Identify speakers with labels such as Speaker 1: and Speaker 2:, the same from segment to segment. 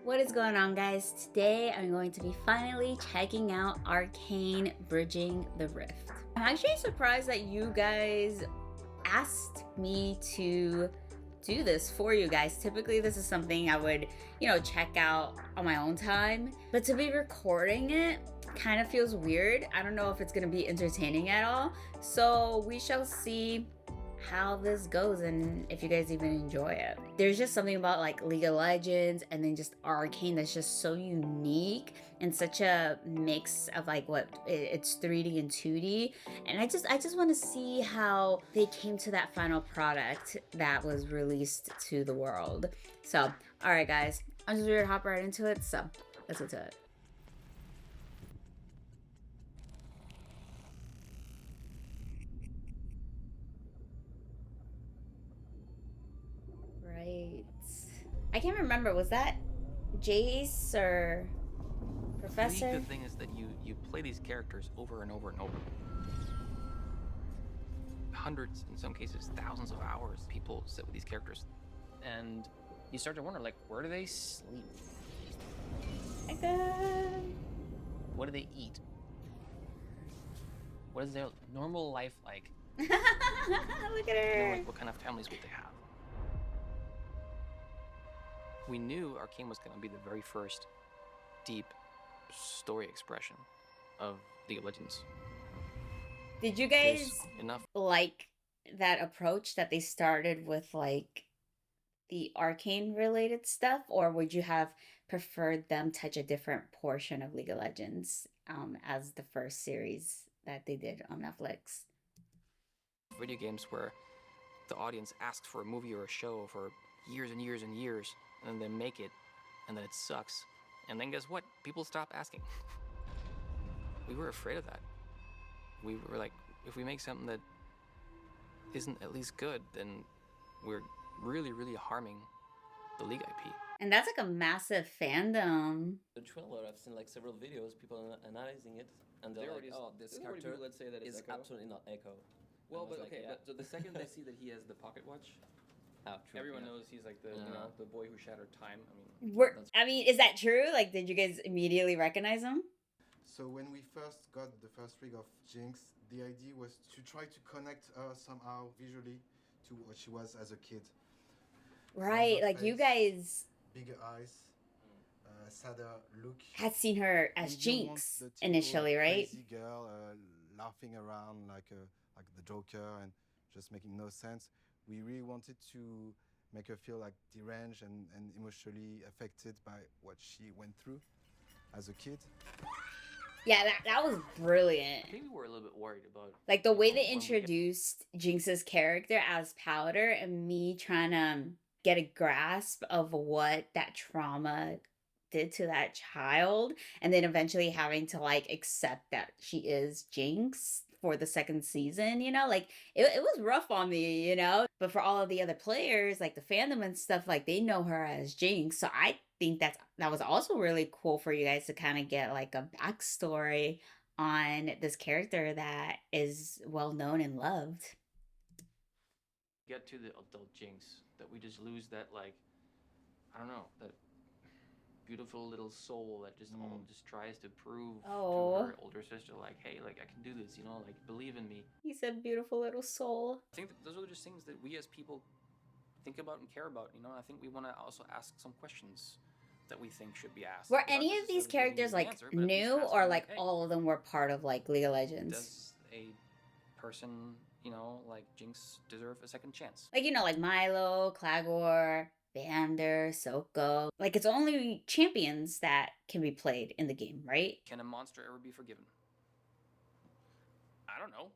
Speaker 1: What is going on, guys? Today I'm going to be finally checking out Arcane Bridging the Rift. I'm actually surprised that you guys asked me to do this for you guys. Typically this is something I would, check out on my own time, but to be recording it kind of feels weird. I don't know if it's going to be entertaining at all. So we shall see how this goes and if you guys even enjoy it. There's just something about like League of Legends and then just Arcane that's just so unique and such a mix of like what it's 3D and 2D. And I just want to see how they came to that final product that was released to the world. So, all right, guys, I'm just ready to hop right into it. So let's get to it. Right. I can't remember. Was that Jace or Professor?
Speaker 2: The thing is that you play these characters over and over and over. Hundreds, in some cases, thousands of hours people sit with these characters. And you start to wonder, like, where do they sleep? What do they eat? What is their normal life like?
Speaker 1: Look at her.
Speaker 2: Like, what kind of families would they have? We knew Arcane was going to be the very first deep story expression of League of Legends.
Speaker 1: Did you guys like that approach that they started with like the Arcane related stuff, or would you have preferred them touch a different portion of League of Legends as the first series that they did on Netflix?
Speaker 2: Video games where the audience asks for a movie or a show for years and years and years, and then they make it, and then it sucks. And then guess what? People stop asking. We were afraid of that. We were like, if we make something that isn't at least good, then we're really, really harming the League IP.
Speaker 1: And that's like a massive fandom.
Speaker 3: The trailer, I've seen like several videos, people analyzing it, and they're like, oh, this character, let's say that is absolutely not Echo.
Speaker 4: Well, but
Speaker 3: like,
Speaker 4: okay,
Speaker 3: yeah.
Speaker 4: but so the second they see that he has the pocket watch, everyone knows he's like the the boy who shattered time.
Speaker 1: I mean, is that true? Like, did you guys immediately recognize him?
Speaker 5: So when we first got the first rig of Jinx, the idea was to try to connect her somehow visually to what she was as a kid.
Speaker 1: Right, like
Speaker 5: face,
Speaker 1: you guys
Speaker 5: bigger eyes, sadder look.
Speaker 1: had seen her as Jinx initially, right?
Speaker 5: Crazy girl laughing around like the Joker and just making no sense. We really wanted to make her feel like deranged and emotionally affected by what she went through as a kid.
Speaker 1: Yeah, that was brilliant.
Speaker 2: I think we were a little bit worried about
Speaker 1: like the way they introduced Jinx's character as Powder and me trying to get a grasp of what that trauma did to that child, and then eventually having to like accept that she is Jinx for the second season, like it was rough on me, but for all of the other players, like the fandom and stuff, like they know her as Jinx. So I think that was also really cool for you guys to kind of get like a backstory on this character that is well known and loved.
Speaker 2: Get to the adult Jinx, that we just lose that, like, I don't know, that beautiful little soul that just just tries to prove to her older sister, like, hey, like, I can do this, like, believe in me.
Speaker 1: He said beautiful little soul.
Speaker 2: I think that those are just things that we as people think about and care about, I think we want to also ask some questions that we think should be asked.
Speaker 1: Were any of these characters like new, or like all of them were part of like League of Legends?
Speaker 2: Does a person, like Jinx deserve a second chance?
Speaker 1: Like, like Milo, Clagor, Vander, Soko. Like, it's only champions that can be played in the game, right?
Speaker 2: Can a monster ever be forgiven? I don't know.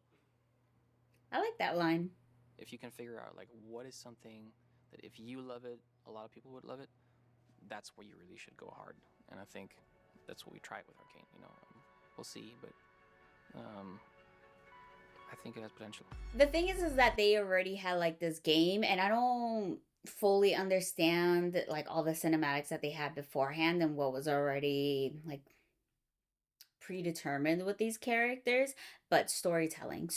Speaker 1: I like that line.
Speaker 2: If you can figure out, like, what is something that if you love it, a lot of people would love it, that's where you really should go hard. And I think that's what we tried with Arcane, We'll see, but I think it has potential.
Speaker 1: The thing is that they already had like this game, and I don't fully understand like all the cinematics that they had beforehand and what was already like predetermined with these characters. But storytelling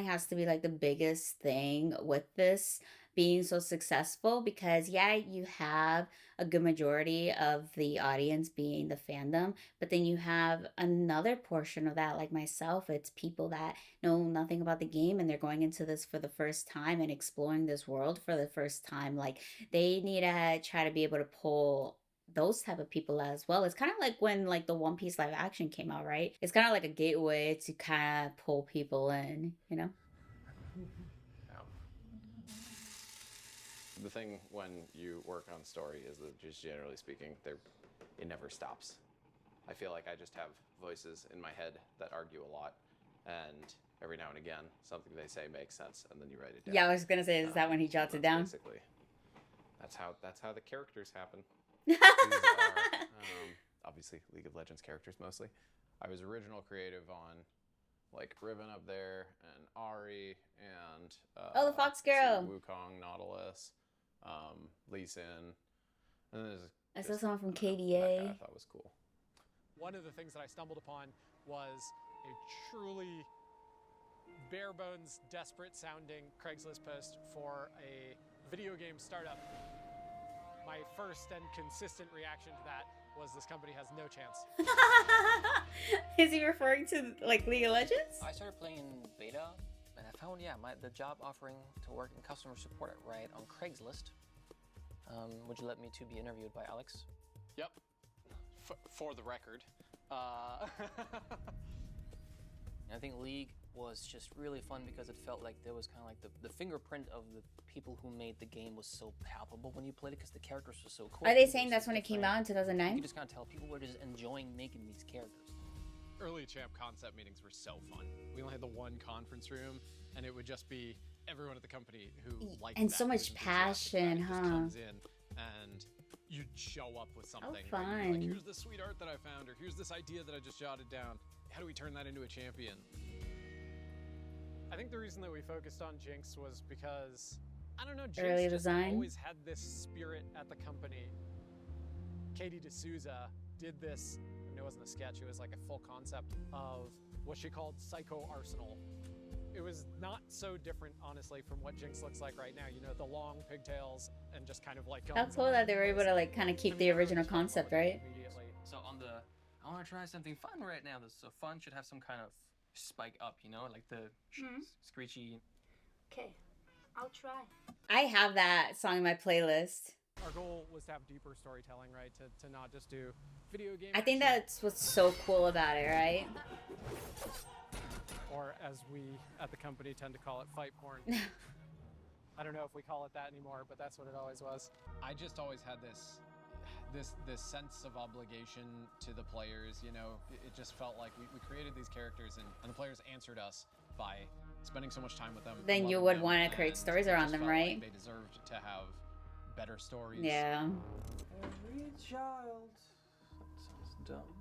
Speaker 1: has to be like the biggest thing with this, being so successful, because yeah, you have a good majority of the audience being the fandom, but then you have another portion of that, like myself. It's people that know nothing about the game and they're going into this for the first time and exploring this world for the first time. Like, they need to try to be able to pull those type of people as well. It's kind of like when like the One Piece live action came out, right? It's kind of like a gateway to kind of pull people in, you know?
Speaker 6: The thing when you work on story is that, just generally speaking, it never stops. I feel like I just have voices in my head that argue a lot, and every now and again, something they say makes sense, and then you write it down.
Speaker 1: Yeah, I was gonna say, is that when he jots it down?
Speaker 6: Basically, that's how the characters happen. These are, obviously, League of Legends characters mostly. I was original creative on like Riven up there, and Ari, and
Speaker 1: oh, the Fox Girl,
Speaker 6: Wukong, Nautilus, Lee Sin, and there's
Speaker 1: I saw someone from KDA.
Speaker 6: I thought was cool.
Speaker 7: One of the things that I stumbled upon was a truly bare bones, desperate sounding Craigslist post for a video game startup. My first and consistent reaction to that was, this company has no chance.
Speaker 1: Is he referring to like League of Legends?
Speaker 2: I started playing in beta, and I found the job offering to work in customer support at Riot on Craigslist. Would you let me to be interviewed by Alex?
Speaker 7: Yep. For the record.
Speaker 2: And I think League was just really fun because it felt like there was kind of like the fingerprint of the people who made the game was so palpable when you played it, because the characters were so cool.
Speaker 1: Are they saying that's when it came out in 2009?
Speaker 2: You just kind of tell people were just enjoying making these characters.
Speaker 7: Early Champ concept meetings were so fun. We only had the one conference room, and it would just be everyone at the company who liked
Speaker 1: and
Speaker 7: that
Speaker 1: so much passion,
Speaker 7: just
Speaker 1: huh?
Speaker 7: comes in, and you'd show up with something.
Speaker 1: Oh,
Speaker 7: right?
Speaker 1: fun.
Speaker 7: Like, here's the sweet art that I found, or here's this idea that I just jotted down. How do we turn that into a champion? I think the reason that we focused on Jinx was because, I don't know,
Speaker 1: Early
Speaker 7: Jinx just
Speaker 1: design.
Speaker 7: always had this spirit at the company. Katie D'Souza did this, I mean, it wasn't a sketch, it was like a full concept of what she called Psycho Arsenal. It was not so different, honestly, from what Jinx looks like right now. You know, the long pigtails and just kind of like...
Speaker 1: How cool that they were able to like kind of keep the original concept, right?
Speaker 2: So on the, I want to try something fun right now. So fun should have some kind of spike up, you know, like the screechy.
Speaker 8: Okay, I'll try.
Speaker 1: I have that song in my playlist.
Speaker 7: Our goal was to have deeper storytelling, right? To not just do video game
Speaker 1: I think
Speaker 7: action,
Speaker 1: that's what's so cool about it, right?
Speaker 7: or as we at the company tend to call it, fight porn. I don't know if we call it that anymore, but that's what it always was.
Speaker 9: I just always had this sense of obligation to the players. You know, it just felt like we created these characters, and the players answered us by spending so much time with them.
Speaker 1: Then you
Speaker 9: loving
Speaker 1: would
Speaker 9: them,
Speaker 1: want to create
Speaker 9: and
Speaker 1: stories
Speaker 9: it
Speaker 1: around
Speaker 9: just
Speaker 1: them,
Speaker 9: felt
Speaker 1: right?
Speaker 9: like they deserved to have better stories.
Speaker 1: Yeah.
Speaker 3: Every child. That sounds dumb.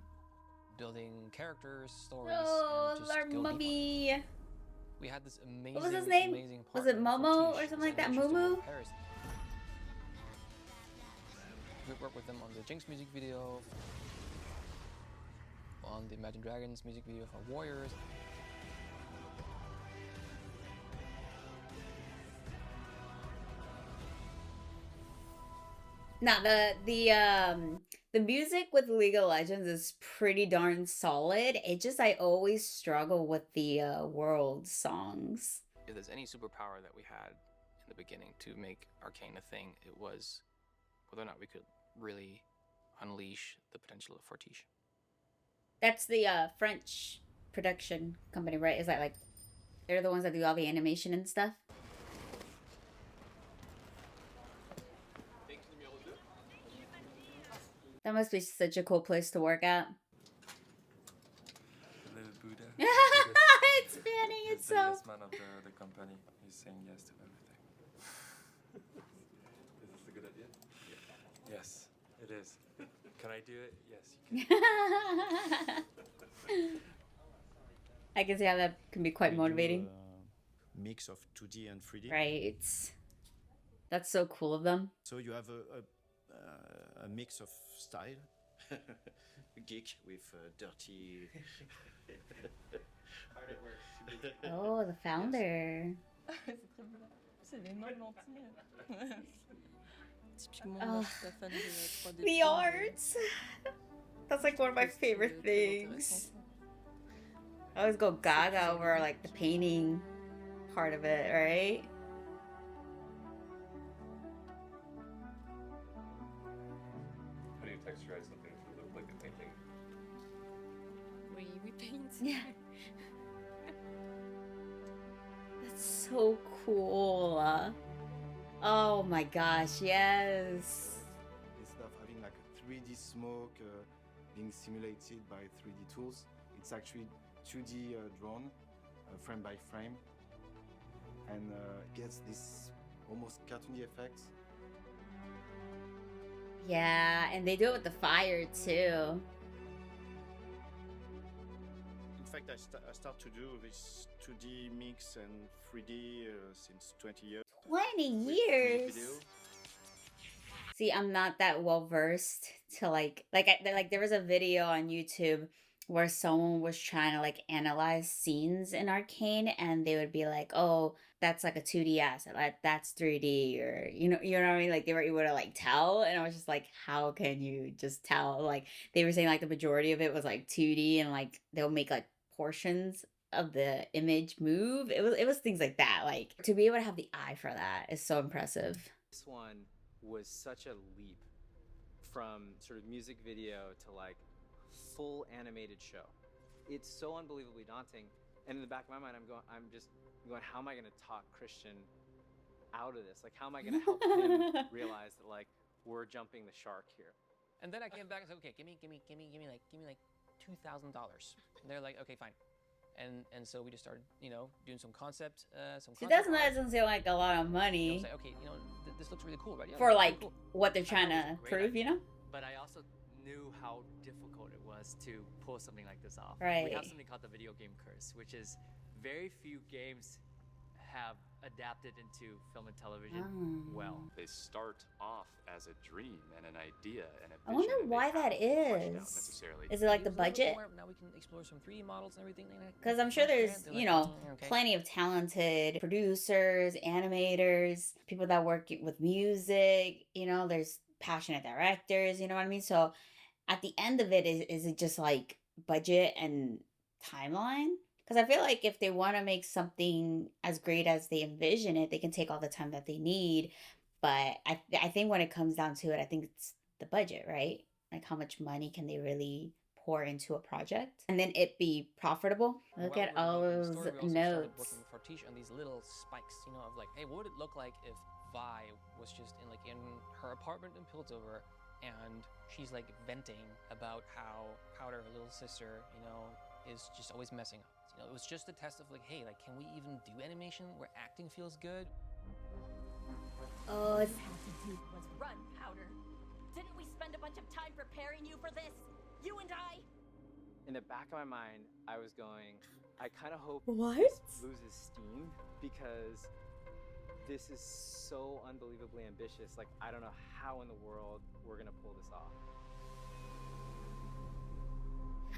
Speaker 2: Building characters, stories,
Speaker 1: Oh,
Speaker 2: and just
Speaker 1: our
Speaker 2: go deep.
Speaker 1: mummy.
Speaker 2: We had this amazing,
Speaker 1: What was his name?
Speaker 2: amazing
Speaker 1: Was it
Speaker 2: partner,
Speaker 1: Momo
Speaker 2: Fortiche,
Speaker 1: or something like that?
Speaker 2: and she used to live
Speaker 1: Mumu?
Speaker 2: in Paris. We worked with them on the Jinx music video, on the Imagine Dragons music video for Warriors.
Speaker 1: Now the music with League of Legends is pretty darn solid. It just, I always struggle with the world songs.
Speaker 2: If there's any superpower that we had in the beginning to make Arcane a thing, it was whether or not we could really unleash the potential of Fortiche.
Speaker 1: That's the French production company, right? Is that like, they're the ones that do all the animation and stuff? That must be such a cool place to work at.
Speaker 10: The little Buddha.
Speaker 1: It's fanning
Speaker 10: He's the
Speaker 1: itself.
Speaker 10: yes man of the company. He's saying yes to everything. Is this a good idea? Yeah. Yes, it is. Can I do it? Yes, you can.
Speaker 1: I can see how that can be quite motivating.
Speaker 11: Mix of 2D and 3D.
Speaker 1: Right. That's so cool of them.
Speaker 11: So you have a mix of style. Geek with dirty.
Speaker 1: Oh, the founder.
Speaker 12: c'est les mains entières.
Speaker 1: Oh, the arts. That's like one of my favorite things. I always go gaga over like the painting part of it, right?
Speaker 10: How do you texturize something to look like a painting?
Speaker 12: We paint.
Speaker 1: Yeah. That's so cool. Oh my gosh, yes.
Speaker 5: Instead of having like a 3D smoke being simulated by 3D tools, it's actually 2D drawn, frame by frame, and gets this almost cartoony effect.
Speaker 1: Yeah, and they do it with the fire too.
Speaker 11: In fact, I start to do this 2D mix and 3D since 20 years.
Speaker 1: 20 years. See, I'm not that well versed to like there was a video on YouTube where someone was trying to like analyze scenes in Arcane, and they would be like, "Oh, that's like a 2D asset, like that's 3D," or you know what I mean? Like they were able to like tell, and I was just like, "How can you just tell?" Like they were saying like the majority of it was like 2D, and like they'll make like portions of the image move. It was things like that. Like to be able to have the eye for that is so impressive.
Speaker 13: This one was such a leap from sort of music video to like full animated show. It's so unbelievably daunting, and in the back of my mind I'm going, how am I going to talk Christian out of this? Like how am I going to help him realize that like we're jumping the shark here?
Speaker 2: And then I came back and said, okay, give me like $2,000. And they're like, okay, fine. And so we just started, doing some concept.
Speaker 1: See, that doesn't seem like a lot of money.
Speaker 2: Say, okay, this looks really cool, right? Yeah,
Speaker 1: for like
Speaker 2: really cool.
Speaker 1: what they're trying to prove,
Speaker 14: But I also knew how difficult it was to pull something like this off.
Speaker 1: Right.
Speaker 14: We have something called the video game curse, which is very few games have adapted into film and television well.
Speaker 10: They start off as a dream and an idea and a vision.
Speaker 1: I wonder why that is. Is it like the budget?
Speaker 2: Now we can explore some 3D models and everything.
Speaker 1: Because I'm sure there's, plenty of talented producers, animators, people that work with music, there's passionate directors, you know what I mean? So at the end of it, is it just like budget and timeline? Because I feel like if they want to make something as great as they envision it, they can take all the time that they need. But I think when it comes down to it, I think it's the budget, right? Like how much money can they really pour into a project and then it be profitable? Look at all those notes.
Speaker 2: Working with Fortiche on these little spikes, of like, hey, what would it look like if Vi was just in her apartment in Piltover, and she's like venting about how Powder, her little sister, is just always messing up. It was just a test of like, hey, like, can we even do animation where acting feels good?
Speaker 1: Oh, it's...
Speaker 15: All to do was run, Powder. Didn't we spend a bunch of time preparing you for this? You and I?
Speaker 13: In the back of my mind, I was going, I kind of hope
Speaker 1: what?
Speaker 13: This loses steam, because this is so unbelievably ambitious. Like, I don't know how in the world we're gonna pull this off.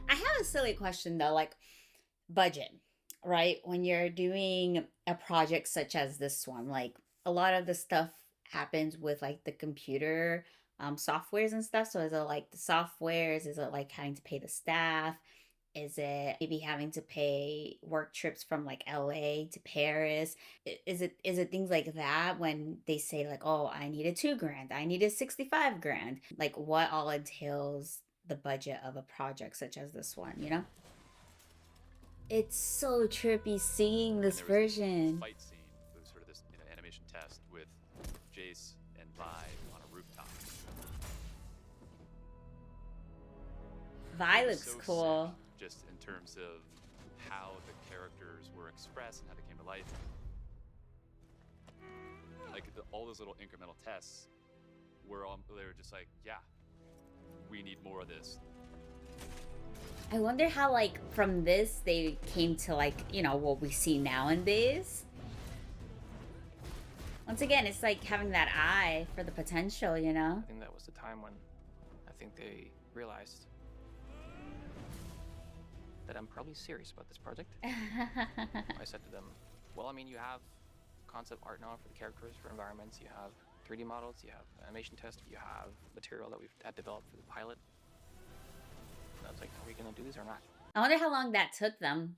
Speaker 1: I have a silly question though, like budget, right? When you're doing a project such as this one, like a lot of the stuff happens with like the computer softwares and stuff. So is it like the softwares? Is it like having to pay the staff? Is it maybe having to pay work trips from like LA to Paris? Is it things like that when they say like, oh, I needed $2,000, I needed 65 grand? Like what all entails the budget of a project such as this one, It's so trippy seeing this version.
Speaker 10: Fight scene. It was sort of this animation test with Jace and Vi on a rooftop.
Speaker 1: Vi looks cool.
Speaker 10: Sick, just in terms of how the characters were expressed and how they came to life. Like all those little incremental tests they were just like, yeah, we need more of this.
Speaker 1: I wonder how like from this they came to like, what we see nowadays. Once again, it's like having that eye for the potential,
Speaker 2: I think that was the time when I think they realized that I'm probably serious about this project. I said to them, well, I mean, you have concept art now for the characters, for environments. You have 3D models, you have animation test, you have material that we've had developed for the pilot. And I was like, are we gonna do this or not?
Speaker 1: I wonder how long that took them.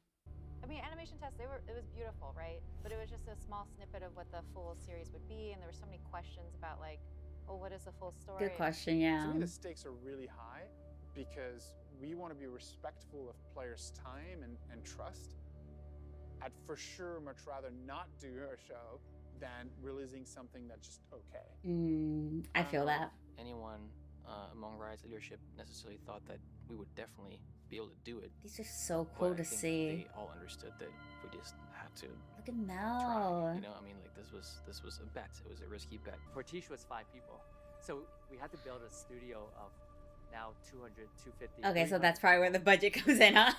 Speaker 16: I mean, animation tests, it was beautiful, right? But it was just a small snippet of what the full series would be, and there were so many questions about like, oh, what is the full story?
Speaker 1: Good question, yeah.
Speaker 17: To me, the stakes are really high because we want to be respectful of players' time and trust. I'd for sure much rather not do a show than releasing something that's just okay.
Speaker 1: I feel that.
Speaker 2: Anyone among Riot's leadership necessarily thought that we would definitely be able to do it.
Speaker 1: These are so cool
Speaker 2: But I
Speaker 1: to
Speaker 2: think
Speaker 1: see.
Speaker 2: They all understood that we just had to
Speaker 1: Look at Mel.
Speaker 2: try. You know, I mean, like this was a bet. It was a risky bet.
Speaker 14: Fortiche was 5 people. So we had to build a studio of now 200, 250.
Speaker 1: Okay, so
Speaker 14: 300
Speaker 1: that's probably where the budget comes in, huh?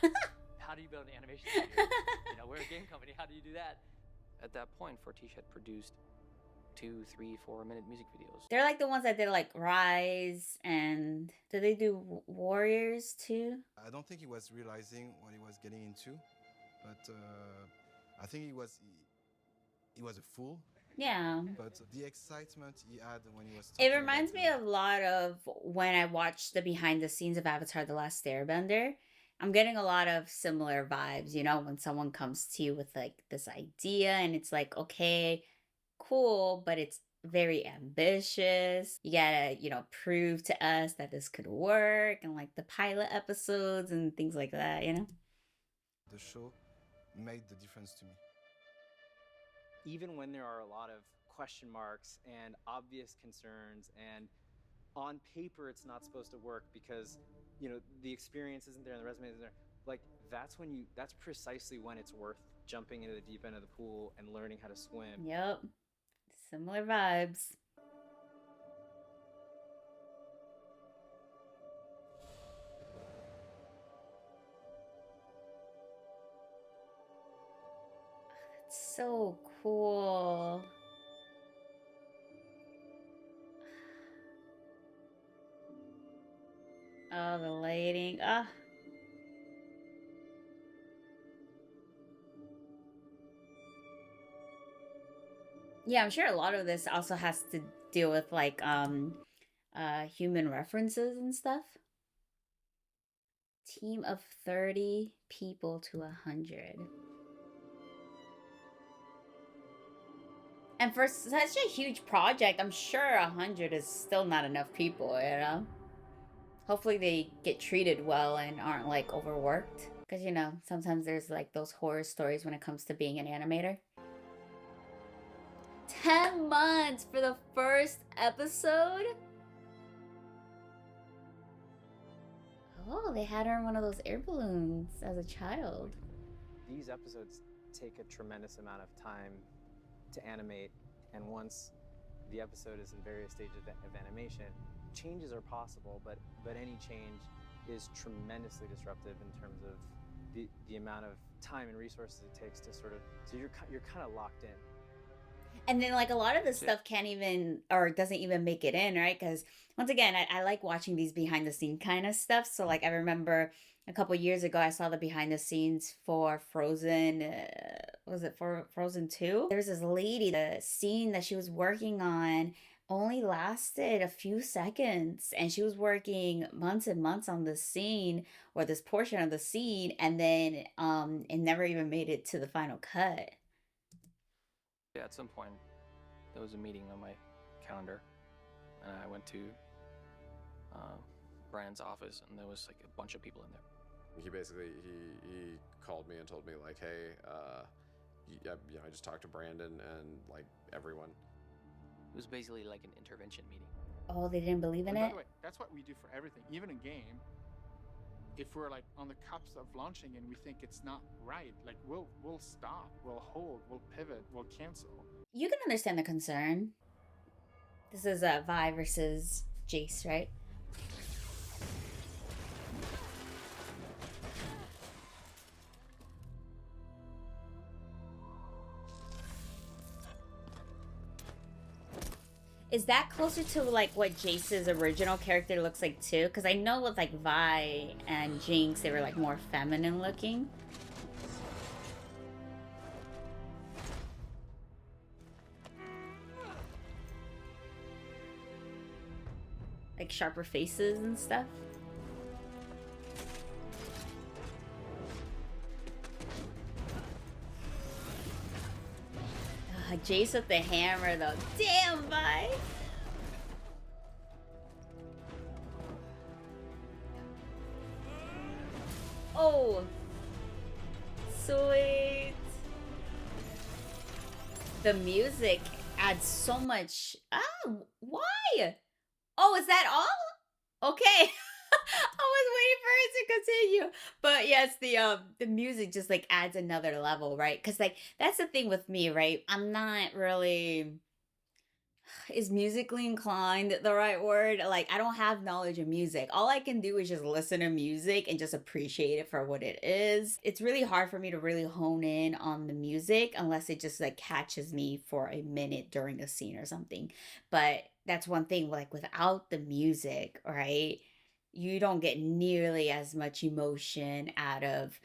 Speaker 14: How do you build an animation studio? You know, we're a game company. How do you do that?
Speaker 2: At that point, Fortiche had produced 2, 3, 4-minute music videos.
Speaker 1: They're like the ones that did like Rise, and do they do Warriors too?
Speaker 5: I don't think he was realizing what he was getting into, but I think he was a fool.
Speaker 1: Yeah.
Speaker 5: But the excitement he had when he was
Speaker 1: It
Speaker 5: talking
Speaker 1: reminds me a lot of when I watched the behind the scenes of Avatar: The Last Airbender. I'm getting a lot of similar vibes, you know, when someone comes to you with like this idea and it's like, okay, cool, but it's very ambitious. You gotta, you know, prove to us that this could work, and like the pilot episodes and things like that, you know?
Speaker 5: The show made the difference to me.
Speaker 13: Even when there are a lot of question marks and obvious concerns, and on paper it's not supposed to work because, you know, the experience isn't there and the resume isn't there, like that's precisely when it's worth jumping into the deep end of the pool and learning how to swim.
Speaker 1: Yep. Similar vibes. That's so cool. Oh, the lighting. Ah. Yeah, I'm sure a lot of this also has to deal with like human references and stuff. Team of 30 people to 100. And for such a huge project, I'm sure 100 is still not enough people, you know? Hopefully they get treated well and aren't like overworked. Because, you know, sometimes there's like those horror stories when it comes to being an animator. 10 months for the first episode? Oh, they had her in one of those air balloons as a child.
Speaker 13: These episodes take a tremendous amount of time to animate, and once the episode is in various stages of animation, changes are possible, but any change is tremendously disruptive in terms of the amount of time and resources it takes to sort of, so you're kind of locked in.
Speaker 1: And then like a lot of this stuff can't even, or doesn't even make it in, right? Because once again, I like watching these behind the scene kind of stuff. So like I remember a couple years ago, I saw the behind the scenes for Frozen, was it for Frozen 2? There was this lady, the scene that she was working on only lasted a few seconds, and she was working months and months on this scene, or this portion of the scene, and then it never even made it to the final cut.
Speaker 2: Yeah, at some point, there was a meeting on my calendar, and I went to Brian's office, and there was like a bunch of people in there.
Speaker 6: He basically he called me and told me like, hey, I just talked to Brandon and like everyone.
Speaker 2: It was basically like an intervention meeting.
Speaker 1: Oh, they didn't believe in
Speaker 17: And
Speaker 1: it?
Speaker 17: by the way, that's what we do for everything, even in game. If we're like on the cusp of launching and we think it's not right, like we'll stop, we'll hold, we'll pivot, we'll cancel.
Speaker 1: You can understand the concern. This is Vi versus Jace, right? Is that closer to like what Jace's original character looks like too? Because I know with like Vi and Jinx, they were like more feminine looking. like sharper faces and stuff. Jace with the hammer though. Damn, bye. Oh, sweet. The music adds so much. Oh, why? Oh, is that all? Okay. I was waiting for it to continue. But yes, the music just like adds another level, right? Because like that's the thing with me, right? I'm not really, is musically inclined the right word? Like I don't have knowledge of music. All I can do is just listen to music and just appreciate it for what it is. It's really hard for me to really hone in on the music unless it just like catches me for a minute during a scene or something. But that's one thing, like without the music, right? You don't get nearly as much emotion out of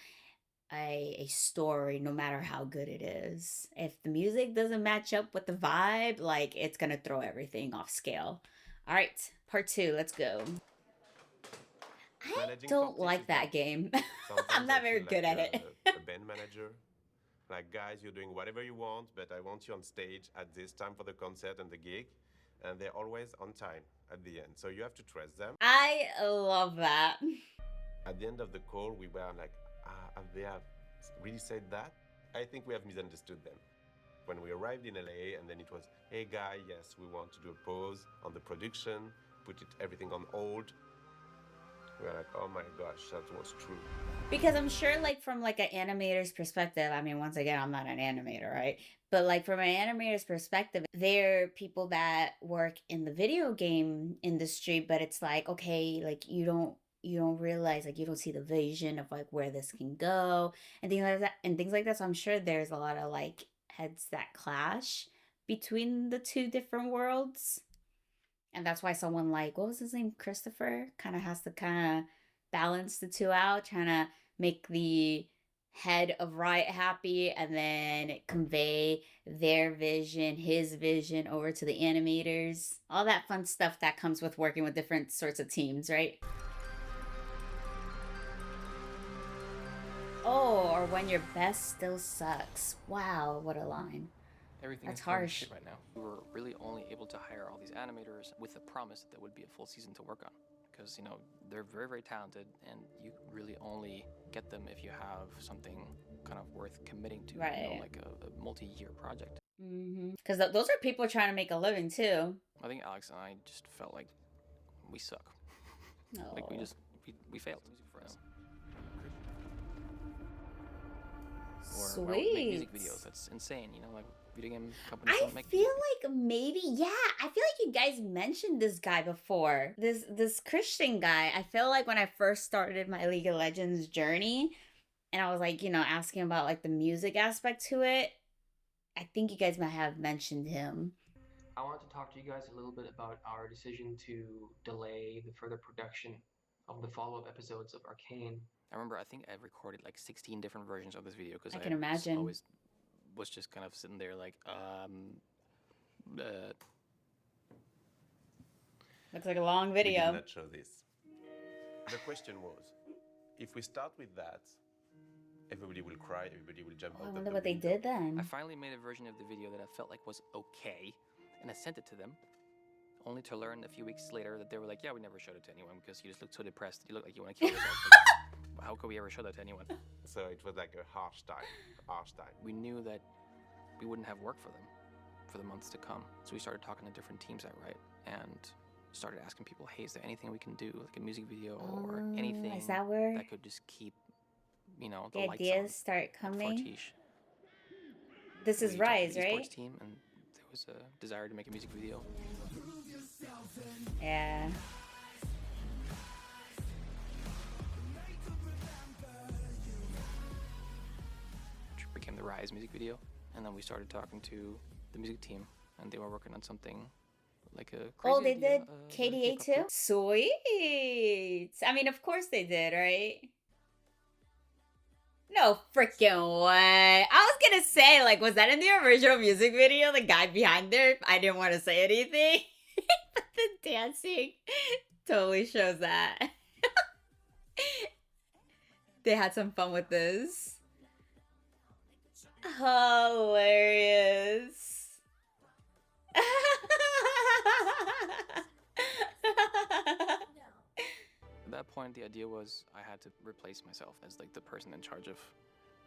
Speaker 1: a story, no matter how good it is. If the music doesn't match up with the vibe, like it's gonna throw everything off scale. All right, part 2, let's go. I don't like that game. I'm not very good at it.
Speaker 18: A band manager. Like, guys, you're doing whatever you want, but I want you on stage at this time for the concert and the gig. And they're always on time at the end. So you have to trust them.
Speaker 1: I love that.
Speaker 18: At the end of the call, we were like, they have really said that? I think we have misunderstood them. When we arrived in LA, and then it was, hey guy, yes, we want to do a pause on the production, put everything on hold. We were like, oh my gosh, that was true.
Speaker 1: Because I'm sure like from like an animator's perspective, I mean, once again, I'm not an animator, right? But like from an animator's perspective, they're people that work in the video game industry, but it's like, okay, like you don't realize, like you don't see the vision of like where this can go and things like that. So I'm sure there's a lot of like heads that clash between the two different worlds. And that's why someone like, what was his name? Christopher kind of has to kind of balance the two out, trying to make the head of Riot happy and then convey their vision, his vision over to the animators. All that fun stuff that comes with working with different sorts of teams, right? Oh, or when your best still sucks. Wow, what a line.
Speaker 2: Everything
Speaker 1: That's
Speaker 2: is going to
Speaker 1: harsh.
Speaker 2: shit right now. We were really only able to hire all these animators with the promise that there would be a full season to work on. Because, you know, they're very, very talented, and you really only get them if you have something kind of worth committing to,
Speaker 1: Right.
Speaker 2: you know, like a multi-year project.
Speaker 1: Because those are people trying to make a living too.
Speaker 2: I think Alex and I just felt like we suck. Like we failed. For us. Or why would we make music
Speaker 1: Sweet.
Speaker 2: videos? That's insane, you know, like video game companies
Speaker 1: I
Speaker 2: don't make
Speaker 1: feel like maybe, yeah, I feel like you guys mentioned this guy before. This Christian guy. I feel like when I first started my League of Legends journey and I was like, you know, asking about like the music aspect to it, I think you guys might have mentioned him.
Speaker 19: I wanted to talk to you guys a little bit about our decision to delay the further production of the follow-up episodes of Arcane.
Speaker 2: I remember, I think I recorded like 16 different versions of this video because
Speaker 1: I can imagine.
Speaker 2: always was just kind of sitting there like,
Speaker 1: Looks like a long
Speaker 18: We
Speaker 1: video.
Speaker 18: did not show this. The question was, if we start with that, everybody will cry, everybody will jump
Speaker 1: Oh, I
Speaker 18: out
Speaker 1: wonder
Speaker 18: of
Speaker 1: what
Speaker 18: the
Speaker 1: they did then.
Speaker 2: I finally made a version of the video that I felt like was okay, and I sent it to them, only to learn a few weeks later that they were like, yeah, we never showed it to anyone because you just looked so depressed. You look like you want to kill yourself. How could we ever show that to anyone?
Speaker 18: So it was like a harsh time.
Speaker 2: We knew that we wouldn't have work for them for the months to come. So we started talking to different teams at Riot and started asking people, hey, is there anything we can do, like a music video or anything
Speaker 1: is that where
Speaker 2: that could just keep, you know,
Speaker 1: the
Speaker 2: the lights
Speaker 1: ideas
Speaker 2: on
Speaker 1: start
Speaker 2: at
Speaker 1: coming?
Speaker 2: Fortiche.
Speaker 1: This is
Speaker 2: We talked to
Speaker 1: Rise,
Speaker 2: the
Speaker 1: right?
Speaker 2: esports team, and there was a desire to make a music video.
Speaker 1: Yeah.
Speaker 2: Which became the Rise music video. And then we started talking to the music team, and they were working on something like a crazy
Speaker 1: Oh, they
Speaker 2: idea,
Speaker 1: did
Speaker 2: like a
Speaker 1: KDA
Speaker 2: K-pop
Speaker 1: too?
Speaker 2: group.
Speaker 1: Sweet. I mean, of course they did, right? No freaking way. I was gonna say, like, was that in the original music video? The guy behind there? I didn't want to say anything. But the dancing totally shows that. They had some fun with this. Hilarious.
Speaker 2: At that point, the idea was I had to replace myself as like the person in charge of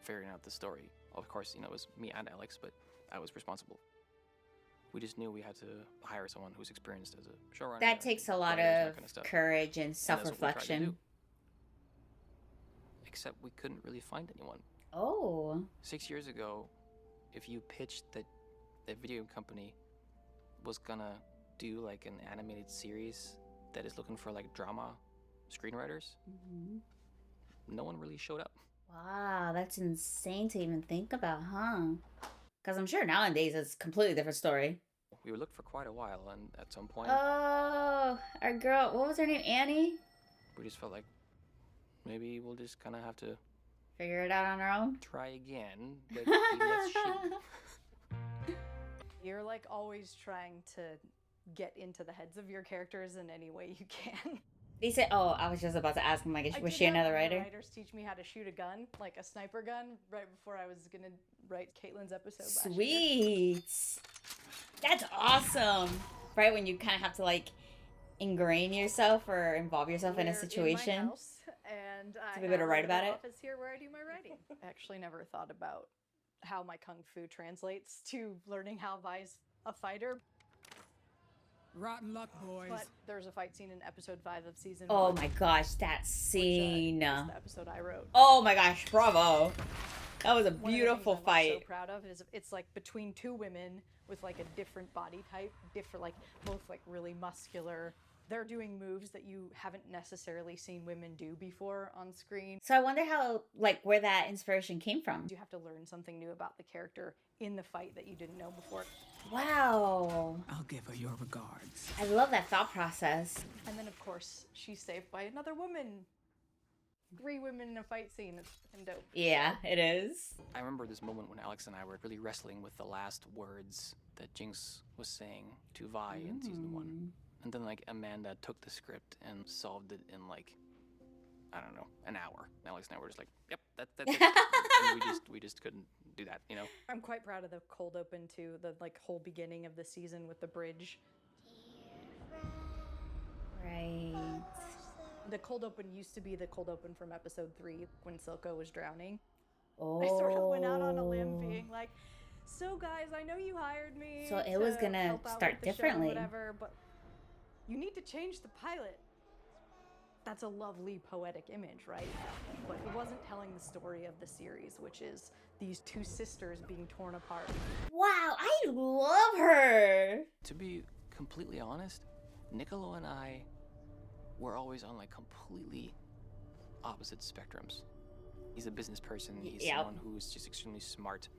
Speaker 2: figuring out the story. Of course, it was me and Alex, but I was responsible. We just knew we had to hire someone who's experienced as a showrunner.
Speaker 1: That takes a lot of courage and self-reflection.
Speaker 2: Except we couldn't really find anyone.
Speaker 1: Oh.
Speaker 2: 6 years ago, if you pitched that a video company was gonna do like an animated series that is looking for like drama screenwriters, no one really showed up.
Speaker 1: Wow, that's insane to even think about, huh? Because I'm sure nowadays it's a completely different story.
Speaker 2: We looked for quite a while, and at some point,
Speaker 1: Oh, our girl, what was her name? Annie?
Speaker 2: we just felt like maybe we'll just kind of have to
Speaker 1: Figure it out on our own?
Speaker 2: try again, but be less shitty.
Speaker 20: You're like always trying to get into the heads of your characters in any way you can.
Speaker 1: They said, oh, I was just about to ask him, like, was she
Speaker 20: did have
Speaker 1: another
Speaker 20: one of the
Speaker 1: writer?
Speaker 20: Writers teach me how to shoot a gun, like a sniper gun, right before I was gonna write Caitlin's episode last year.
Speaker 1: Sweet. That's awesome. Right when you kind of have to, like, ingrain yourself or involve yourself in a situation.
Speaker 20: In my house, and I
Speaker 1: To be able to
Speaker 20: have
Speaker 1: write
Speaker 20: a
Speaker 1: about
Speaker 20: little
Speaker 1: it.
Speaker 20: office here where I do my writing. I actually never thought about how my kung fu translates to learning how to advise a fighter.
Speaker 21: Rotten luck, boys.
Speaker 20: But there's a fight scene in episode 5 of season
Speaker 1: Oh
Speaker 20: 1.
Speaker 1: my gosh, that scene.
Speaker 20: Is the episode I wrote.
Speaker 1: Oh my gosh, bravo. That was a
Speaker 20: One of the things
Speaker 1: beautiful
Speaker 20: I'm, like,
Speaker 1: fight.
Speaker 20: so proud of is it's like between two women with like a different body type, different, like both like really muscular. They're doing moves that you haven't necessarily seen women do before on screen.
Speaker 1: So I wonder how, like, where that inspiration came from.
Speaker 20: You have to learn something new about the character in the fight that you didn't know before.
Speaker 1: Wow.
Speaker 21: I'll give her your regards.
Speaker 1: I love that thought process.
Speaker 20: And then of course she's saved by another woman. 3 women in a fight scene. It's fucking dope.
Speaker 1: Yeah, it is.
Speaker 2: I remember this moment when Alex and I were really wrestling with the last words that Jinx was saying to Vi in season 1. And then, like, Amanda took the script and solved it in, like, I don't know, an hour. Alex and I were just like, yep, that's it. And we just couldn't do that, you know?
Speaker 20: I'm quite proud of the cold open too, the like whole beginning of the season with the bridge.
Speaker 1: Right.
Speaker 20: The cold open used to be the cold open from episode 3 when Silco was drowning.
Speaker 1: Oh.
Speaker 20: I sort of went out on a limb being like, so guys, I know you hired me.
Speaker 1: So it was
Speaker 20: to
Speaker 1: gonna
Speaker 20: help out
Speaker 1: start
Speaker 20: with the show and
Speaker 1: differently.
Speaker 20: whatever, but you need to change the pilot. That's a lovely poetic image, right? But it wasn't telling the story of the series, which is these 2 sisters being torn apart.
Speaker 1: Wow, I love her.
Speaker 2: To be completely honest, Niccolo and I were always on, like, completely opposite spectrums. He's a business person. He's
Speaker 1: Yep.
Speaker 2: someone who's just extremely smart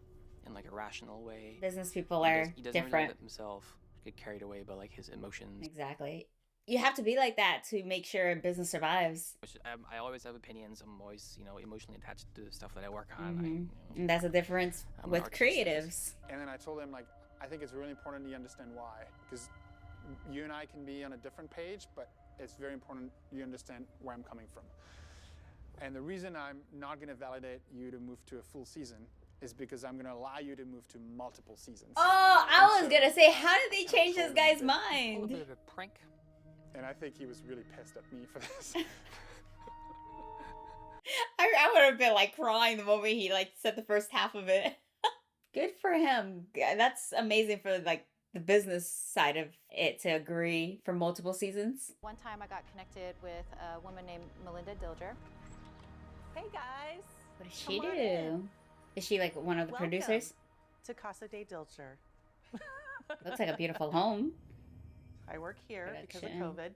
Speaker 2: in, like, a rational way.
Speaker 1: Business people
Speaker 2: He
Speaker 1: are
Speaker 2: he doesn't really
Speaker 1: different.
Speaker 2: let himself get carried away by, like, his emotions.
Speaker 1: Exactly. You have to be like that to make sure a business survives.
Speaker 2: Which I always have opinions. I'm always, emotionally attached to the stuff that I work on.
Speaker 1: And that's the difference
Speaker 2: I'm an
Speaker 1: with
Speaker 2: artist.
Speaker 1: creatives.
Speaker 17: And then I told him, like, I think it's really important you understand why. Because you and I can be on a different page, but it's very important you understand where I'm coming from. And the reason I'm not going to validate you to move to a full season is because I'm going to allow you to move to multiple seasons.
Speaker 1: Oh, I was gonna say, how did they change this guy's
Speaker 2: A
Speaker 1: mind?
Speaker 2: little bit of a prank.
Speaker 17: And I think he was really pissed at me for this.
Speaker 1: I would have been like crying the moment he like said the first half of it. Good for him. That's amazing for like the business side of it to agree for multiple seasons.
Speaker 16: One time I got connected with a woman named Melinda Dilger.
Speaker 22: Hey guys.
Speaker 1: What does she do? Is she like one of the producers?
Speaker 22: To Casa de Dilger.
Speaker 1: Looks like a beautiful home.
Speaker 22: I work here because of
Speaker 1: Production.
Speaker 22: COVID.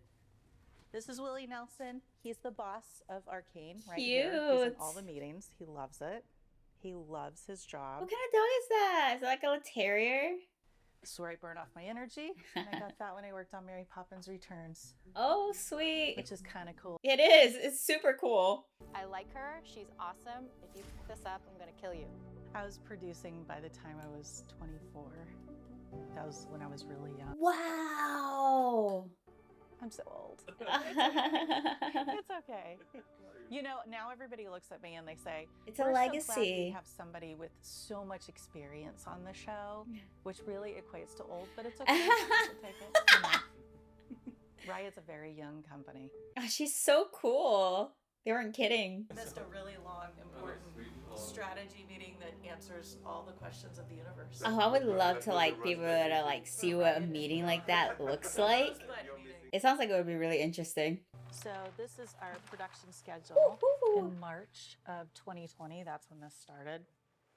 Speaker 22: This is Willie Nelson. He's the boss of Arcane right here. He's in
Speaker 1: Cute.
Speaker 22: all the meetings. He loves it. He loves his job.
Speaker 1: What kind of dog is that? Is it like a little terrier?
Speaker 22: Swear I burn off my energy. I got that when I worked on Mary Poppins Returns.
Speaker 1: Oh, sweet.
Speaker 22: Which is kind of cool.
Speaker 1: It is. It's super cool.
Speaker 16: I like her. She's awesome. If you pick this up, I'm gonna kill you.
Speaker 22: I was producing by the time I was 24. That was when I was really young.
Speaker 1: Wow.
Speaker 22: I'm so old. It's okay. You know, now everybody looks at me and they say,
Speaker 1: It's a
Speaker 22: "We're so glad
Speaker 1: legacy."
Speaker 22: we have somebody with so much experience on the show," which really equates to old, but it's okay. I'll take it. You know. Riot's a very young company.
Speaker 1: Oh, she's so cool. They weren't kidding.
Speaker 22: Missed a really long, important strategy meeting that answers all the questions of the universe.
Speaker 1: Oh, I would love to like be able to like see what a meeting like that looks like. It sounds like it would be really interesting.
Speaker 22: So this is our production schedule in March of 2020. That's when this started.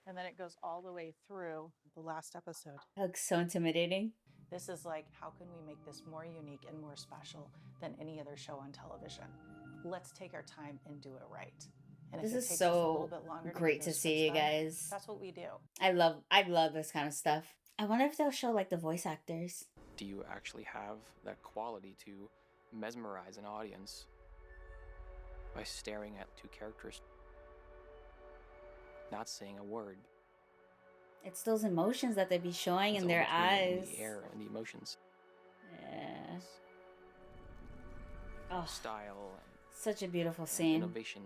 Speaker 22: And then it goes all the way through the last episode.
Speaker 1: That looks so intimidating.
Speaker 22: This is like, how can we make this more unique and more special than any other show on television? Let's take our time and do it right. And
Speaker 1: This
Speaker 22: if it
Speaker 1: is
Speaker 22: takes us a little
Speaker 1: so
Speaker 22: bit longer
Speaker 1: great
Speaker 22: get
Speaker 1: to
Speaker 22: those
Speaker 1: see you
Speaker 22: scripts done,
Speaker 1: guys.
Speaker 22: That's what we do.
Speaker 1: I love this kind of stuff. I wonder if they'll show like the voice actors.
Speaker 2: Do you actually have that quality to mesmerize an audience by staring at two characters, not saying a word?
Speaker 1: It's those emotions that they be showing
Speaker 2: It's
Speaker 1: in
Speaker 2: all
Speaker 1: their
Speaker 2: between
Speaker 1: eyes.
Speaker 2: the air and the emotions,
Speaker 1: Yeah. Oh,
Speaker 2: style,
Speaker 1: such a beautiful
Speaker 2: and
Speaker 1: scene.
Speaker 2: innovation,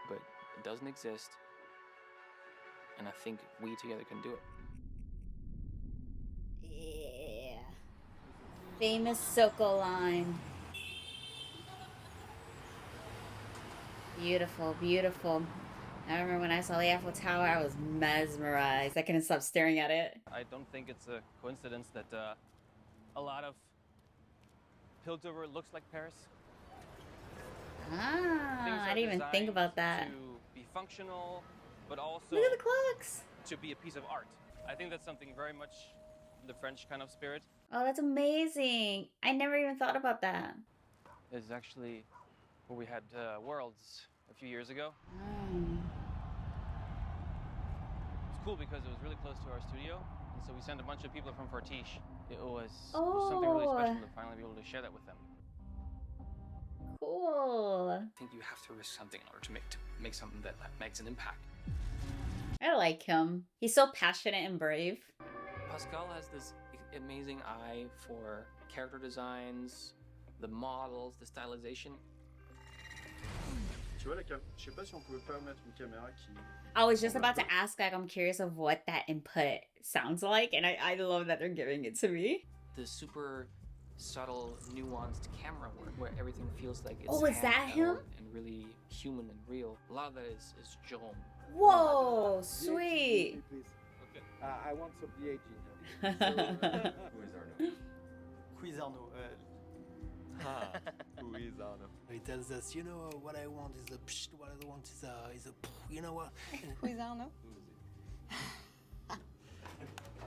Speaker 2: but it doesn't exist, and I think we together can do it.
Speaker 1: Yeah. Famous Soko line. Beautiful, beautiful. I remember when I saw the Eiffel Tower, I was mesmerized. I couldn't stop staring at it.
Speaker 4: I don't think it's a coincidence that a lot of Piltover looks like Paris.
Speaker 1: Ah, I didn't even think about that.
Speaker 4: To be functional, but also
Speaker 1: Look at the clocks.
Speaker 4: to be a piece of art. I think that's something very much the French kind of spirit.
Speaker 1: Oh, that's amazing. I never even thought about that.
Speaker 4: Is actually where we had Worlds a few years ago. It's cool because it was really close to our studio, and so we sent a bunch of people from Fortiche. It was something really special to finally be able to share that with them.
Speaker 1: Cool.
Speaker 2: I think you have to risk something in order to make something that makes an impact.
Speaker 1: I like him. He's so passionate and brave.
Speaker 2: Pascal has this amazing eye for character designs, the models, the stylization.
Speaker 11: Tu vois la je sais pas si on pouvait pas mettre une caméra qui.
Speaker 1: I was just about to ask, like, I'm curious of what that input sounds like, and I love that they're giving it to me.
Speaker 2: The super subtle, nuanced camera work where everything feels like it's
Speaker 1: Oh, is that him?
Speaker 2: and really human and real. A lot of that is Jerome.
Speaker 1: Whoa, sweet.
Speaker 8: Okay. I want some DH
Speaker 1: Who
Speaker 8: is Arno?
Speaker 23: Who is Arno?
Speaker 8: Who is Arno?
Speaker 23: He tells us, you know, what I want is a psh, what I want is a you know what?
Speaker 12: Who is Arno?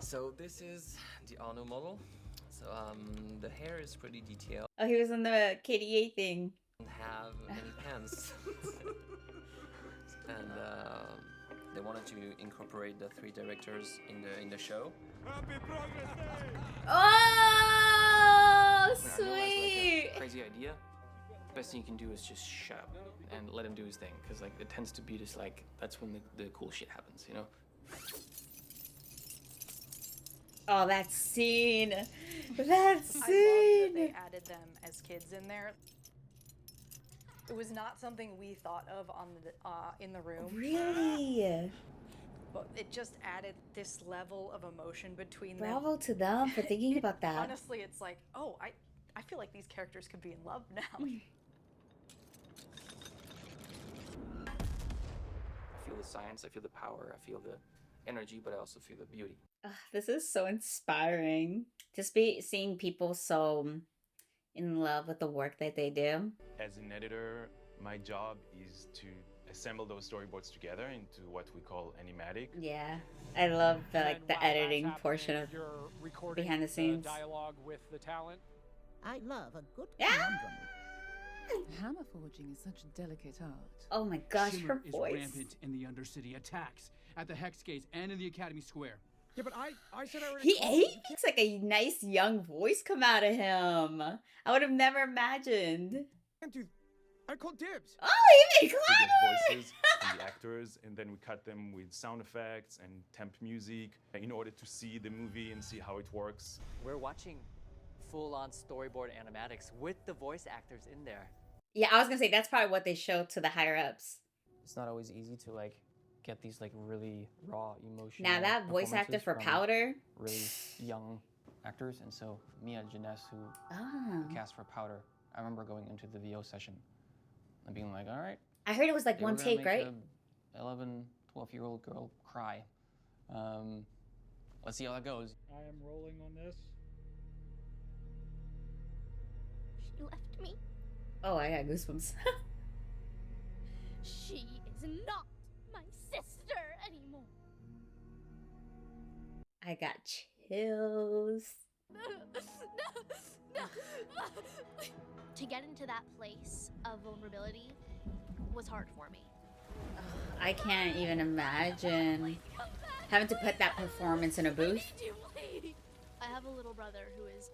Speaker 3: So this is the Arno model. So the hair is pretty detailed.
Speaker 1: Oh, he was in the KDA thing.
Speaker 3: And have many pants. And they wanted to incorporate the three directors in the show.
Speaker 8: Happy Progress Day!
Speaker 1: Oh,
Speaker 2: When I realized,
Speaker 1: sweet.
Speaker 2: like, a crazy idea. Best thing you can do is just shut up and let him do his thing, because like it tends to be just like that's when the cool shit happens, you know.
Speaker 1: Oh, that scene. That
Speaker 20: I love that
Speaker 1: scene.
Speaker 20: they added them as kids in there. It was not something we thought of on the in the room.
Speaker 1: Really?
Speaker 20: But it just added this level of emotion between them.
Speaker 1: Bravo to them for thinking about that.
Speaker 20: Honestly, it's like, oh, I feel like these characters could be in love now.
Speaker 2: I feel the science, I feel the power, I feel the energy, but I also feel the beauty.
Speaker 1: This is so inspiring. Just seeing people so in love with the work that they do.
Speaker 10: As an editor, my job is to assemble those storyboards together into what we call animatic.
Speaker 1: Yeah, I love the like the
Speaker 7: While that's
Speaker 1: editing
Speaker 7: happening,
Speaker 1: portion of
Speaker 7: you're recording
Speaker 1: behind the scenes.
Speaker 7: dialogue with the talent.
Speaker 24: I love a good
Speaker 1: Yeah.
Speaker 24: conundrum.
Speaker 21: Hammer forging is such a delicate art.
Speaker 1: Oh my gosh,
Speaker 21: Shimmer
Speaker 1: her
Speaker 21: is
Speaker 1: voice.
Speaker 21: rampant in the Undercity attacks at the Hex Gates and in the Academy Square.
Speaker 7: Yeah, but I said I already.
Speaker 1: He makes like a nice young voice come out of him. I would have never imagined.
Speaker 7: I called dibs.
Speaker 1: Oh, he made
Speaker 18: Good
Speaker 1: Connor!
Speaker 18: voices
Speaker 5: from the actors, and then we cut them with sound effects and temp music in order to see the movie and see how it works.
Speaker 9: We're watching full-on storyboard animatics with the voice actors in there.
Speaker 1: Yeah, I was gonna say that's probably what they show to the higher ups.
Speaker 2: It's not always easy to like get these like really raw emotion.
Speaker 1: Now that voice actor for Powder,
Speaker 2: really young actors, and so Mia Geass, who cast for Powder, I remember going into the VO session and being like, all right.
Speaker 1: I heard it was like
Speaker 2: we're
Speaker 1: one
Speaker 2: gonna
Speaker 1: take,
Speaker 2: make
Speaker 1: right?
Speaker 2: a 11, 12-year-old girl cry. Let's see how that goes.
Speaker 14: I am rolling on this.
Speaker 15: She left me.
Speaker 1: Oh, I got goosebumps.
Speaker 15: She is not my sister anymore.
Speaker 1: I got chills.
Speaker 15: No. To get into that place of vulnerability was hard for me.
Speaker 1: I can't even imagine having to put that performance in a booth.
Speaker 15: I have a little brother who is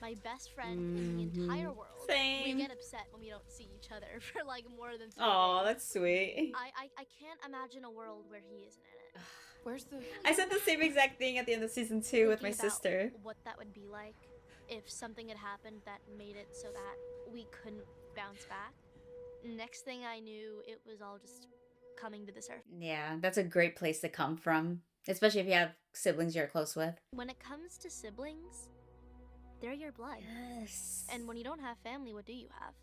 Speaker 15: my best friend in the entire world.
Speaker 1: Same.
Speaker 15: We get upset when we don't see each other for like more than 3
Speaker 1: Oh,
Speaker 15: days.
Speaker 1: that's sweet.
Speaker 15: I can't imagine a world where he isn't in it. Where's the...
Speaker 1: I said the same exact thing at the end of season 2 with my
Speaker 15: Thinking about
Speaker 1: sister.
Speaker 15: what that would be like if something had happened that made it so that we couldn't bounce back. Next thing I knew, it was all just coming to the surface.
Speaker 1: Yeah, that's a great place to come from, especially if you have siblings you're close with.
Speaker 15: When it comes to siblings, they're your blood.
Speaker 1: Yes.
Speaker 15: And when you don't have family, what do you have?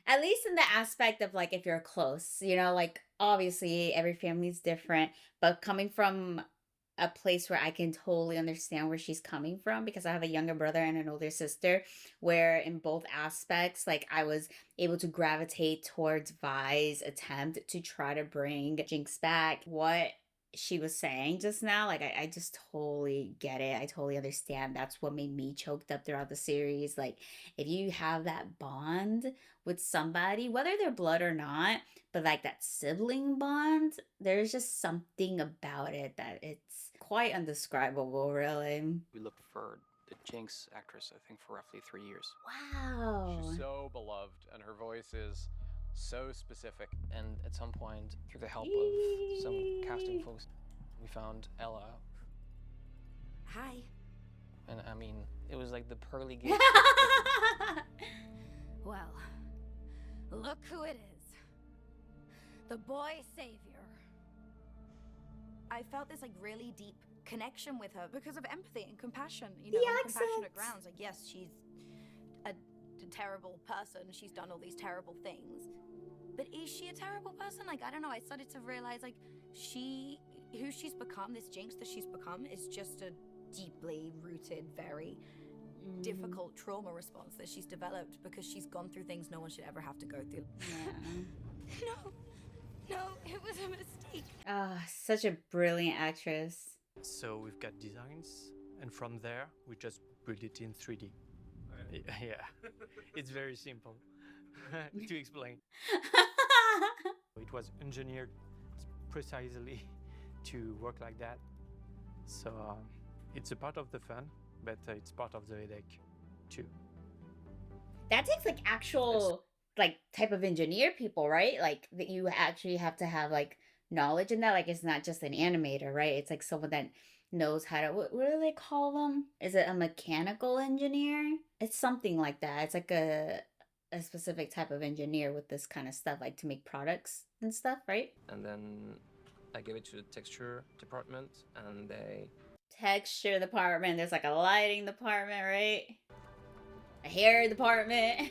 Speaker 1: At least in the aspect of like if you're close, you know, like obviously every family's different, but coming from a place where I can totally understand where she's coming from, because I have a younger brother and an older sister, where in both aspects, like I was able to gravitate towards Vi's attempt to try to bring Jinx back. What she was saying just now, like I just totally get it. I totally understand. That's what made me choked up throughout the series. Like if you have that bond with somebody, whether they're blood or not, but like that sibling bond, there's just something about it that it's quite undescribable, really.
Speaker 2: We looked for the Jinx actress, I think, for roughly 3 years.
Speaker 1: Wow.
Speaker 25: She's so beloved, and her voice is so specific.
Speaker 2: And at some point, through the help of some casting folks, we found Ella.
Speaker 26: Hi.
Speaker 2: And I mean, it was like the pearly gates.
Speaker 26: Well, look who it is. The boy savior. I felt this like really deep connection with her because of empathy and compassion. You know, on compassionate grounds. Like, yes, she's a terrible person. She's done all these terrible things. But is she a terrible person? Like, I don't know. I started to realize, like, who she's become, this Jinx that she's become, is just a deeply rooted, very difficult trauma response that she's developed because she's gone through things no one should ever have to go through. No, it was a mistake.
Speaker 1: Ah, such a brilliant actress.
Speaker 27: So we've got designs, and from there, we just build it in 3D. Yeah, it's very simple to explain. It was engineered precisely to work like that. So it's a part of the fun, but it's part of the headache too.
Speaker 1: That takes like actual like type of engineer people, right? Like that you actually have to have like knowledge in that. Like it's not just an animator, right? It's like someone that knows how to, what do they call them? Is it a mechanical engineer? It's something like that. It's like a specific type of engineer with this kind of stuff, like to make products and stuff, right?
Speaker 2: And then I gave it to the texture department, and they...
Speaker 1: Texture department. There's like a lighting department, right? A hair department.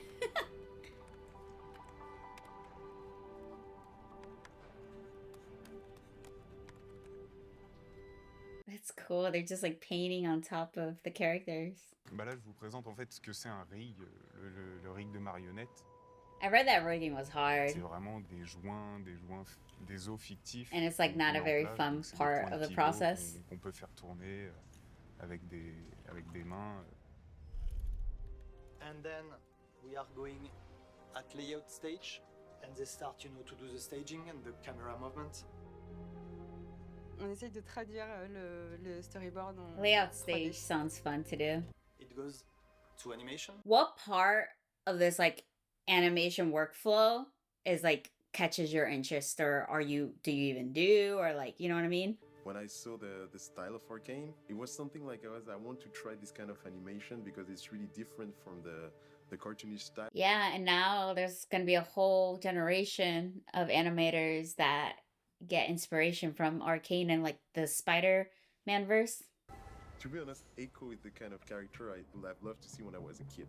Speaker 1: That's cool. They're just like painting on top of the characters.
Speaker 28: Bah là, je vous présente en fait ce que c'est un rig, le rig de marionnette.
Speaker 1: I read that rigging was hard.
Speaker 28: C'est vraiment des os fictifs.
Speaker 1: And it's like not a very fun part of the process.
Speaker 28: Qu'on peut faire tourner avec des mains.
Speaker 29: And then we are going at layout stage, and they start, to do the staging and the camera movement.
Speaker 12: On essaye de traduire le storyboard en
Speaker 1: Layout stage sounds fun to do.
Speaker 29: It goes to animation.
Speaker 1: What part of this like animation workflow is like catches your interest, or do you even do, or like, you know what I mean?
Speaker 4: When I saw the style of Arcane, it was something like I want to try this kind of animation because it's really different from the cartoonish style.
Speaker 1: Yeah, and now there's gonna be a whole generation of animators that get inspiration from Arcane and like the Spider-Man verse.
Speaker 4: To be honest, Echo is the kind of character I would have loved to see when I was a kid.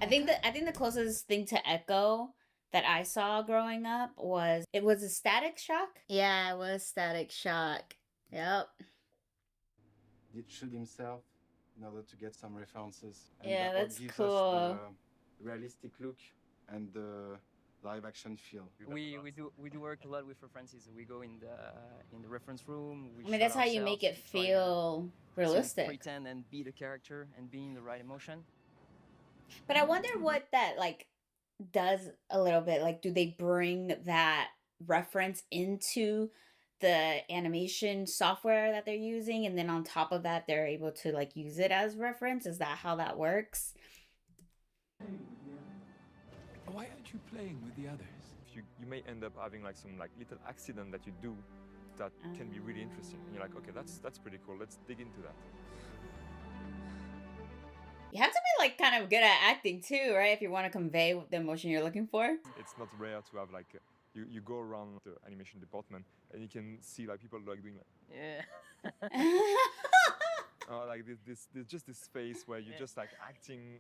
Speaker 1: I think the closest thing to Echo that I saw growing up was a Static Shock. Yeah, it was Static Shock. Yep.
Speaker 6: Did shoot himself in order to get some references. And
Speaker 1: Yeah,
Speaker 6: that
Speaker 1: that's
Speaker 6: gives
Speaker 1: cool.
Speaker 6: us the realistic look and the live action feel.
Speaker 2: We do work a lot with references. We go in the reference room.
Speaker 1: I mean, that's how you make it feel realistic.
Speaker 2: Pretend and be the character and be in the right emotion.
Speaker 1: But I wonder what that like does a little bit. Like, do they bring that reference into the animation software that they're using, and then on top of that, they're able to like use it as reference? Is that how that works?
Speaker 10: Why aren't you playing with the others?
Speaker 11: You may end up having like some like little accident that you do that can be really interesting. And you're like, okay, that's pretty cool. Let's dig into that.
Speaker 1: You have to be like kind of good at acting too, right? If you want to convey the emotion you're looking for.
Speaker 11: It's not rare to have like you go around the animation department and you can see like people like doing like like this just this space where you're just like acting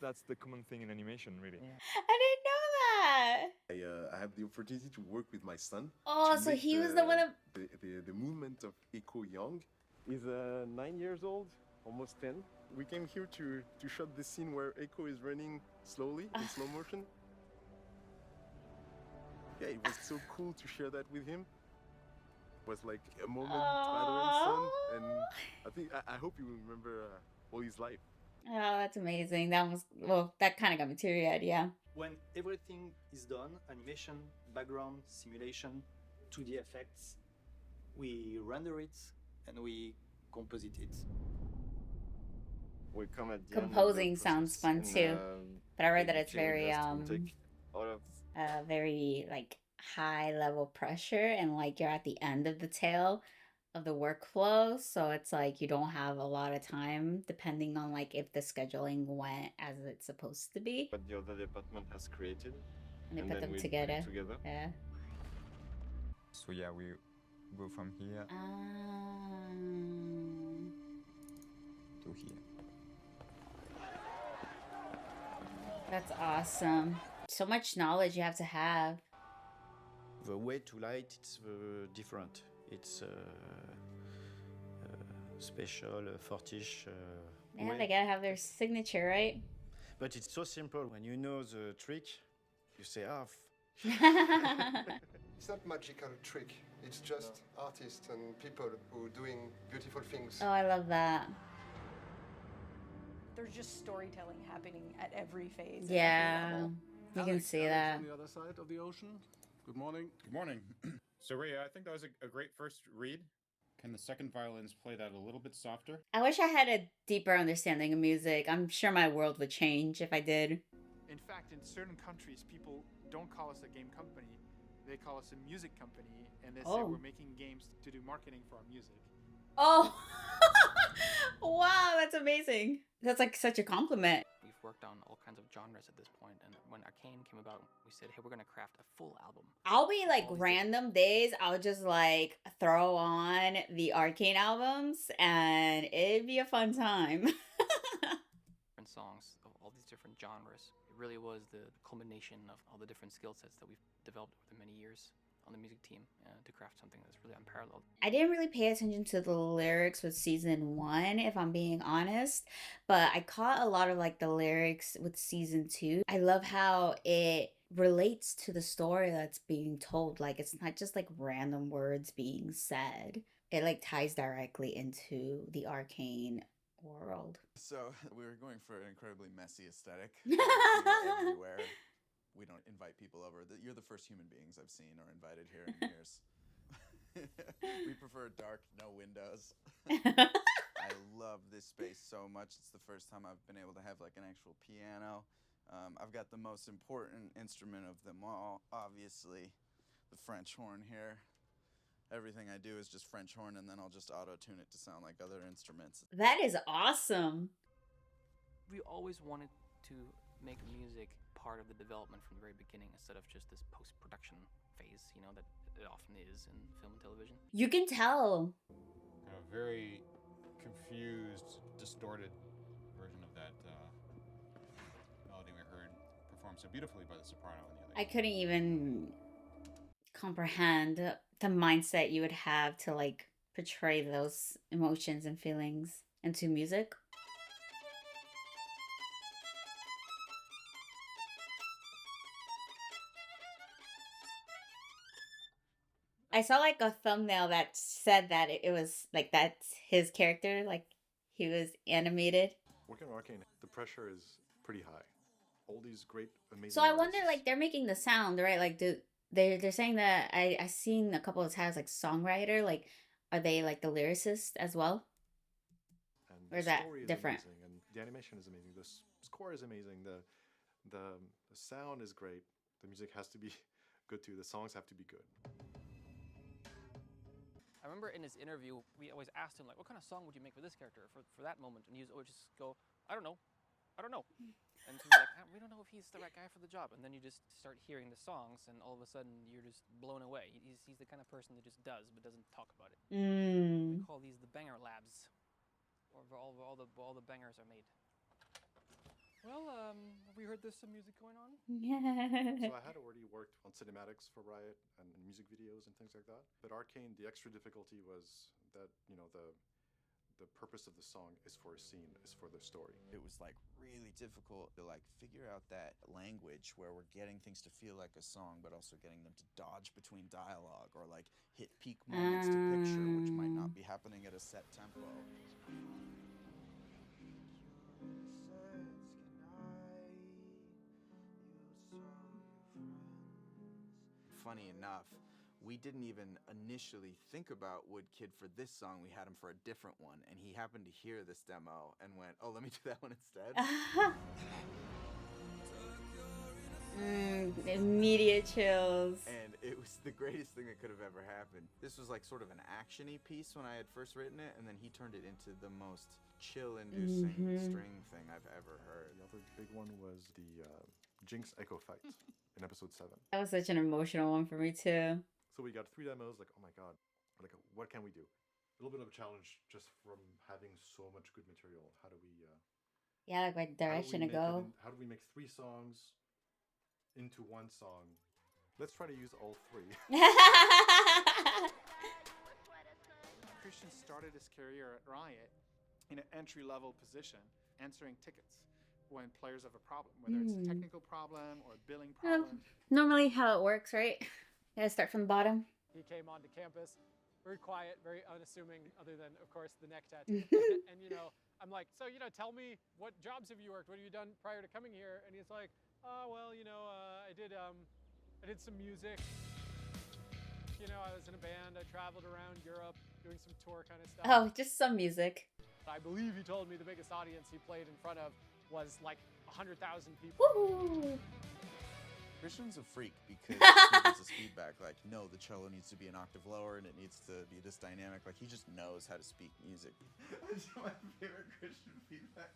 Speaker 11: that's the common thing in animation, really.
Speaker 1: I didn't know that.
Speaker 4: I have the opportunity to work with my son.
Speaker 1: Oh, so he was the one that
Speaker 4: the movement of Echo Young. He's 9 years old, almost 10. We came here to shot the scene where Echo is running slowly in slow motion. Yeah, it was so cool to share that with him. It was like a moment father and son, and I hope he will remember all his life.
Speaker 1: Oh, that's amazing. That kind of got me teary-eyed, yeah.
Speaker 29: When everything is done, animation, background, simulation, 2D effects, we render it and we composite it.
Speaker 6: We come at the
Speaker 1: Composing
Speaker 6: end of the
Speaker 1: sounds fun
Speaker 6: process,
Speaker 1: too, but I read that it's
Speaker 6: editing
Speaker 1: very
Speaker 6: take all of
Speaker 1: very like high level pressure, and like you're at the end of the tail of the workflow, so it's like you don't have a lot of time depending on like if the scheduling went as it's supposed to be.
Speaker 6: what the other department has created.
Speaker 1: And they put
Speaker 6: then
Speaker 1: them
Speaker 6: we
Speaker 1: together.
Speaker 6: put it together.
Speaker 1: Yeah.
Speaker 11: So yeah, we go from here to here.
Speaker 1: That's awesome. So much knowledge you have to have.
Speaker 29: The way to light, it's different. It's special, Fortiche.
Speaker 1: Yeah,
Speaker 29: way.
Speaker 1: they gotta have their signature, right?
Speaker 29: But it's so simple. When you know the trick, you say,
Speaker 13: It's not magical trick. It's just artists and people who are doing beautiful things.
Speaker 1: Oh, I love that.
Speaker 20: There's just storytelling happening at every phase.
Speaker 1: Yeah, you can see that.
Speaker 8: On the other side of the ocean. Good morning.
Speaker 14: Good morning. So Ray, I think that was a great first read. Can the second violins play that a little bit softer?
Speaker 1: I wish I had a deeper understanding of music. I'm sure my world would change if I did.
Speaker 16: In fact, in certain countries, people don't call us a game company. They call us a music company, and they say we're making games to do marketing for our music.
Speaker 1: Oh, wow, that's amazing. That's like such a compliment.
Speaker 2: We've worked on all kinds of genres at this point, and when Arcane came about, we said, hey, we're gonna craft a full album.
Speaker 1: I'll be like random days, I'll just like throw on the Arcane albums and it'd be a fun time.
Speaker 2: Different songs of all these different genres. It really was the culmination of all the different skill sets that we've developed over many years on the music team to craft something that's really unparalleled.
Speaker 1: I didn't really pay attention to the lyrics with season 1, if I'm being honest, but I caught a lot of like the lyrics with season 2. I love how it relates to the story that's being told. Like, it's not just like random words being said. It like ties directly into the Arcane world.
Speaker 17: So we were going for an incredibly messy aesthetic. Everywhere. We don't invite people over. You're the first human beings I've seen or invited here in years. We prefer dark, no windows. I love this space so much. It's the first time I've been able to have like an actual piano. I've got the most important instrument of them all, obviously, the French horn here. Everything I do is just French horn, and then I'll just auto-tune it to sound like other instruments.
Speaker 1: That is awesome.
Speaker 2: We always wanted to make music part of the development from the very beginning instead of just this post-production phase, you know, that it often is in film and television.
Speaker 1: You can tell.
Speaker 14: A very confused, distorted version of that melody we heard performed so beautifully by the soprano and the other.
Speaker 1: I couldn't even comprehend the mindset you would have to like portray those emotions and feelings into music. I saw like a thumbnail that said that it was like that's his character, like he was animated.
Speaker 4: Working on Arcane, the pressure is pretty high. All these great, amazing.
Speaker 1: So I wonder, like they're making the sound, right? Like they're saying that I seen a couple of times like songwriter, like are they like the lyricist as well?
Speaker 4: And
Speaker 1: or is that different?
Speaker 4: Amazing, and the animation is amazing. The score is amazing. The sound is great. The music has to be good too. The songs have to be good.
Speaker 2: I remember in his interview, we always asked him, like, what kind of song would you make for this character, for that moment? And he would just go, I don't know. And so we're like, we don't know if he's the right guy for the job. And then you just start hearing the songs, and all of a sudden, you're just blown away. He's the kind of person that just does, but doesn't talk about it. We call these the banger labs, or all the bangers are made. Well, have we heard there's some music going on?
Speaker 4: So I had already worked on cinematics for Riot and music videos and things like that. But Arcane, the extra difficulty was that, you know, the purpose of the song is for a scene, is for the story.
Speaker 17: It was like really difficult to like figure out that language where we're getting things to feel like a song, but also getting them to dodge between dialogue or like hit peak moments to picture, which might not be happening at a set tempo. Funny enough, we didn't even initially think about Wood Kid for this song. We had him for a different one, and he happened to hear this demo and went, oh, let me do that one instead.
Speaker 1: Immediate chills.
Speaker 17: And it was the greatest thing that could have ever happened. This was like sort of an action-y piece when I had first written it, and then he turned it into the most chill-inducing string thing I've ever heard.
Speaker 4: The other big one was the Jinx Echo fight in episode 7.
Speaker 1: That was such an emotional one for me too.
Speaker 4: So we got 3 demos, like, oh my god, like, what can we do? A little bit of a challenge just from having so much good material. How do we...
Speaker 1: yeah, like what direction to go.
Speaker 4: How do we make 3 songs into 1 song? Let's try to use all 3.
Speaker 16: Christian started his career at Riot in an entry-level position, answering tickets when players have a problem, whether it's a technical problem or a billing problem.
Speaker 1: Normally how it works, right? You gotta start from the bottom.
Speaker 3: He came onto campus, very quiet, very unassuming, other than, of course, the neck tattoo. And, you know, I'm like, so, you know, tell me, what jobs have you worked? What have you done prior to coming here? And he's like, oh, well, you know, I did some music. You know, I was in a band. I traveled around Europe doing some tour kind of stuff.
Speaker 1: Oh, just some music.
Speaker 3: I believe he told me the biggest audience he played in front of was like 100,000 people.
Speaker 1: Woo!
Speaker 17: Christian's a freak because he gives us feedback like, no, the cello needs to be an octave lower and it needs to be this dynamic. Like, he just knows how to speak music. That's my favorite Christian feedback.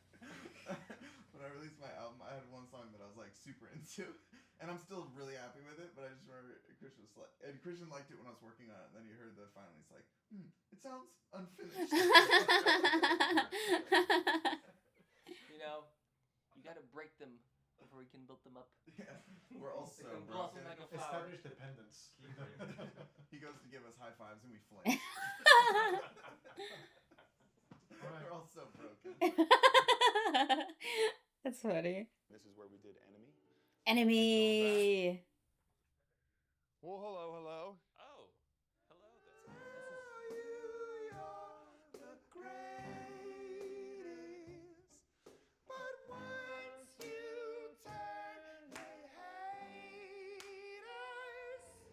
Speaker 17: When I released my album, I had one song that I was like super into, and I'm still really happy with it, but I just remember Christian liked it when I was working on it, and then he heard the final, he's like, it sounds unfinished.
Speaker 2: You know, you gotta break them before we can build them up.
Speaker 17: Yeah, we're all so
Speaker 2: broken.
Speaker 6: Establish dependence.
Speaker 17: He goes to give us high fives and we flinch. We're all so broken.
Speaker 1: That's funny.
Speaker 6: This is where we did Enemy.
Speaker 1: Enemy.
Speaker 6: Well, hello.
Speaker 2: Oh, hello.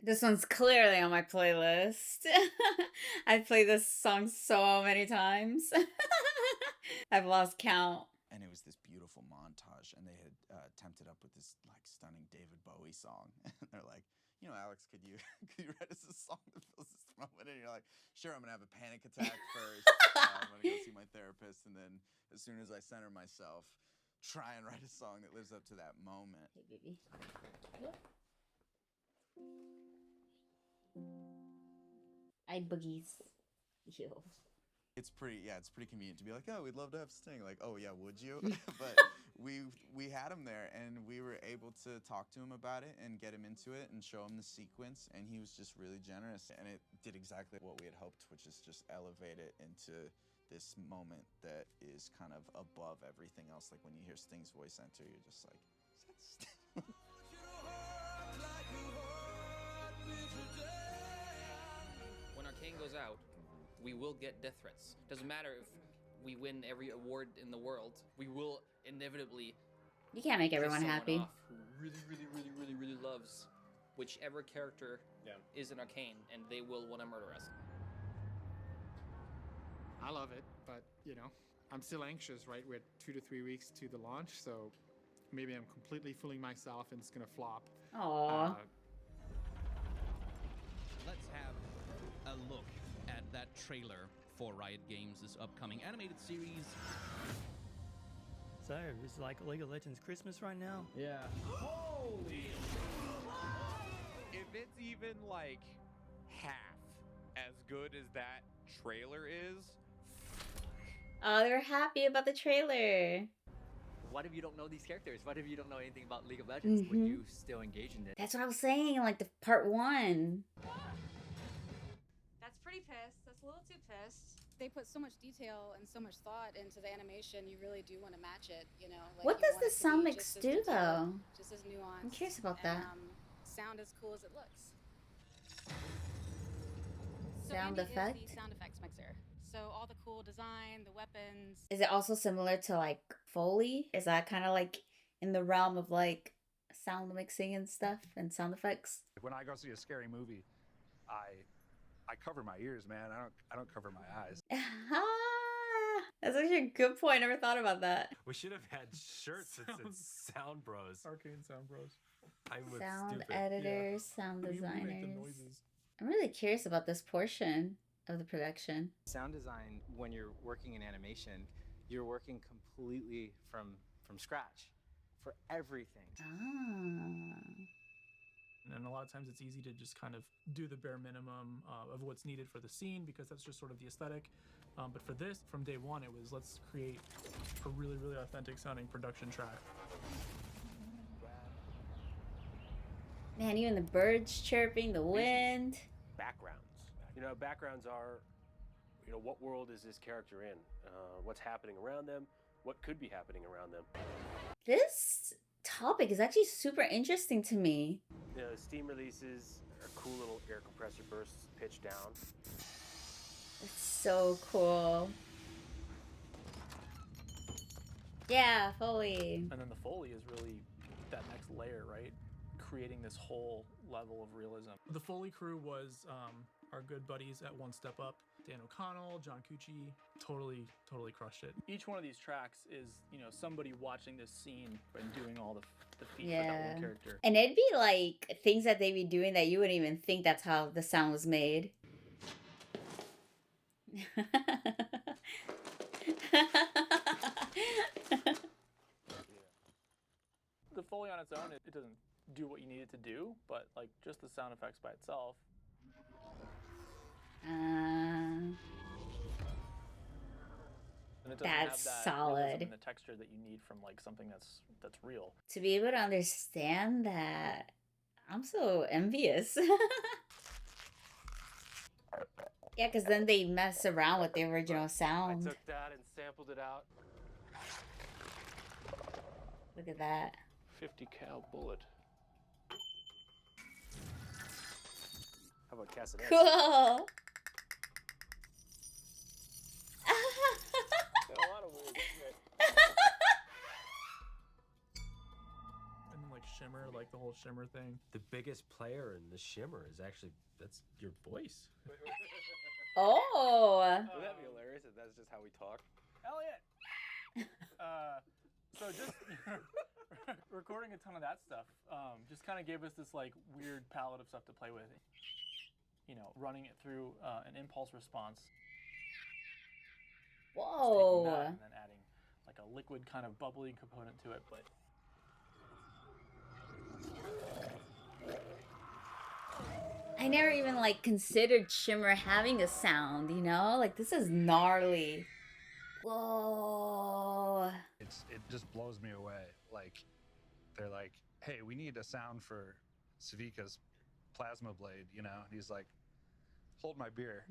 Speaker 1: This one's clearly on my playlist. I've played this song so many times. I've lost count.
Speaker 17: And it was this beautiful beautiful montage, and they had tempted up with this like stunning David Bowie song. And they're like, you know, Alex, could you write us a song that fills this moment? And you're like, sure, I'm gonna have a panic attack first. I'm gonna go see my therapist, and then as soon as I center myself, try and write a song that lives up to that moment.
Speaker 1: Hey, baby. I boogies. Yo.
Speaker 17: It's pretty convenient to be like, oh, we'd love to have Sting. Like, oh yeah, would you? But we had him there, and we were able to talk to him about it and get him into it and show him the sequence, and he was just really generous, and it did exactly what we had hoped, which is just elevate it into this moment that is kind of above everything else. Like when you hear Sting's voice enter, you're just like, is that Sting?
Speaker 2: When Arcane goes out, we will get death threats. Doesn't matter if we win every award in the world, we will inevitably.
Speaker 1: You can't make everyone
Speaker 2: piss someone
Speaker 1: happy.
Speaker 2: off who really loves whichever character is in Arcane, and they will want to murder us.
Speaker 16: I love it, but you know, I'm still anxious, right? We're 2 to 3 weeks to the launch, so maybe I'm completely fooling myself and it's gonna flop.
Speaker 1: Aww.
Speaker 5: Let's have a look at that trailer for Riot Games' upcoming animated series.
Speaker 27: So, it's like League of Legends Christmas right now?
Speaker 7: Yeah. Holy! If it's even like half as good as that trailer is.
Speaker 1: Oh, they're happy about the trailer.
Speaker 9: What if you don't know these characters? What if you don't know anything about League of Legends? Would you still engage in it?
Speaker 1: That's what I was saying, like the part 1.
Speaker 18: That's pretty pissed. That's a little too pissed. They put so much detail and so much thought into the animation. You really do want to match it, you know. Like,
Speaker 1: What
Speaker 18: you
Speaker 1: does
Speaker 18: want
Speaker 1: the
Speaker 18: it to be
Speaker 1: sound mix
Speaker 18: just as
Speaker 1: do,
Speaker 18: detailed,
Speaker 1: though?
Speaker 18: Just as nuanced.
Speaker 1: I'm curious about that.
Speaker 18: Sound as cool as it looks.
Speaker 1: Sound
Speaker 18: Andy
Speaker 1: effect?
Speaker 18: is the sound effects mixer. So all the cool design, the weapons.
Speaker 1: Is it also similar to like Foley? Is that kind of like in the realm of like sound mixing and stuff and sound effects?
Speaker 19: When I go see a scary movie, I cover my ears, man. I don't cover my eyes.
Speaker 1: That's actually a good point. I never thought about that.
Speaker 21: We should have had shirts that said Sound Bros.
Speaker 22: Arcane Sound Bros.
Speaker 21: I was
Speaker 1: Sound
Speaker 21: stupid.
Speaker 1: editors, sound
Speaker 22: We make the
Speaker 1: designers.
Speaker 22: noises.
Speaker 1: I'm really curious about this portion of the production.
Speaker 9: Sound design, when you're working in animation, you're working completely from scratch for everything.
Speaker 22: And a lot of times it's easy to just kind of do the bare minimum of what's needed for the scene because that's just sort of the aesthetic. But for this, from day one, it was let's create a really, really authentic sounding production track.
Speaker 1: Man, even the birds chirping, the wind.
Speaker 23: Backgrounds. You know, backgrounds are, you know, what world is this character in? What's happening around them? What could be happening around them?
Speaker 1: This topic is actually super interesting to me.
Speaker 23: You know, steam releases are cool little air compressor bursts pitched down.
Speaker 1: It's so cool. Yeah, Foley.
Speaker 22: And then the Foley is really that next layer, right? Creating this whole level of realism. The Foley crew was our good buddies at One Step Up. Dan O'Connell, John Cucci, totally crushed it. Each one of these tracks is, you know, somebody watching this scene and doing all the feet for that one character.
Speaker 1: And it'd be like things that they'd be doing that you wouldn't even think that's how the sound was made.
Speaker 22: The Foley on its own, it doesn't do what you need it to do, but like just the sound effects by itself.
Speaker 1: Uh,
Speaker 22: And it doesn't
Speaker 1: That's
Speaker 22: have that
Speaker 1: solid.
Speaker 22: realism and the texture that you need from like something that's real.
Speaker 1: to be able to understand that, I'm so envious. Yeah, because then they mess around with the original sound.
Speaker 23: I took that and sampled it out.
Speaker 1: Look at that.
Speaker 23: 50 cal bullet. How about Casanets?
Speaker 1: Cool.
Speaker 23: A lot of weird shit.
Speaker 22: And then like shimmer, like the whole shimmer thing.
Speaker 7: The biggest player in the shimmer is actually, that's your voice.
Speaker 1: Oh.
Speaker 23: Would that be hilarious if that's just how we talk?
Speaker 22: Elliot! So just recording a ton of that stuff just kind of gave us this like weird palette of stuff to play with. You know, running it through an impulse response.
Speaker 1: Whoa.
Speaker 22: That and then adding like a liquid kind of bubbly component to it, but
Speaker 1: I never even like considered Shimmer having a sound, you know? Like this is gnarly. Whoa.
Speaker 19: It just blows me away. Like they're like, hey, we need a sound for Savika's plasma blade, you know? And he's like, hold my beer.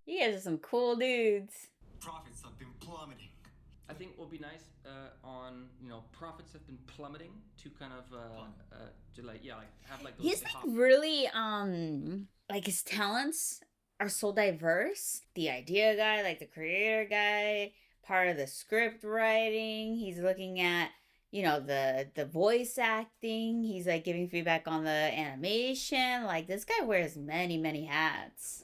Speaker 1: You guys are some cool dudes.
Speaker 10: Profits have been plummeting.
Speaker 2: I think what would be nice profits have been plummeting to kind of to like have like those.
Speaker 1: He's like really like his talents are so diverse. The idea guy, like the creator guy, part of the script writing. He's looking at, you know, the voice acting. He's like giving feedback on the animation. Like this guy wears many hats.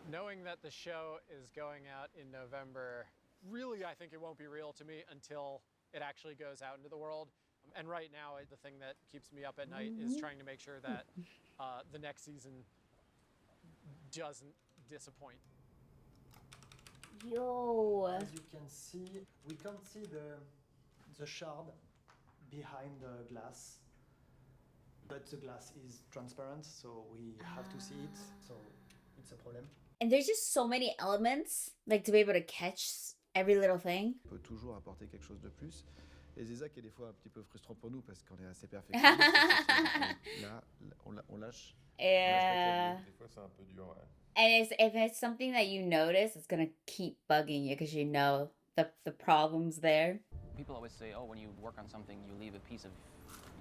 Speaker 3: Knowing that the show is going out in November, really I think it won't be real to me until it actually goes out into the world. And right now, the thing that keeps me up at night is trying to make sure that the next season doesn't disappoint.
Speaker 1: Yo.
Speaker 11: As you can see, we can't see the shard behind the glass, but the glass is transparent, so we have to see it. So it's a problem.
Speaker 1: And there's just so many elements, like to be able to catch every little thing.
Speaker 12: On peut toujours apporter quelque chose de plus. Et c'est ça qui est des fois un petit peu frustrant pour nous parce qu'on est assez perfectionniste. Là, on lâche.
Speaker 1: Yeah.
Speaker 12: Des fois, c'est un peu dur, ouais.
Speaker 1: And if it's something that you notice, it's gonna keep bugging you because you know the problem's there.
Speaker 2: People always say, oh, when you work on something, you leave a piece of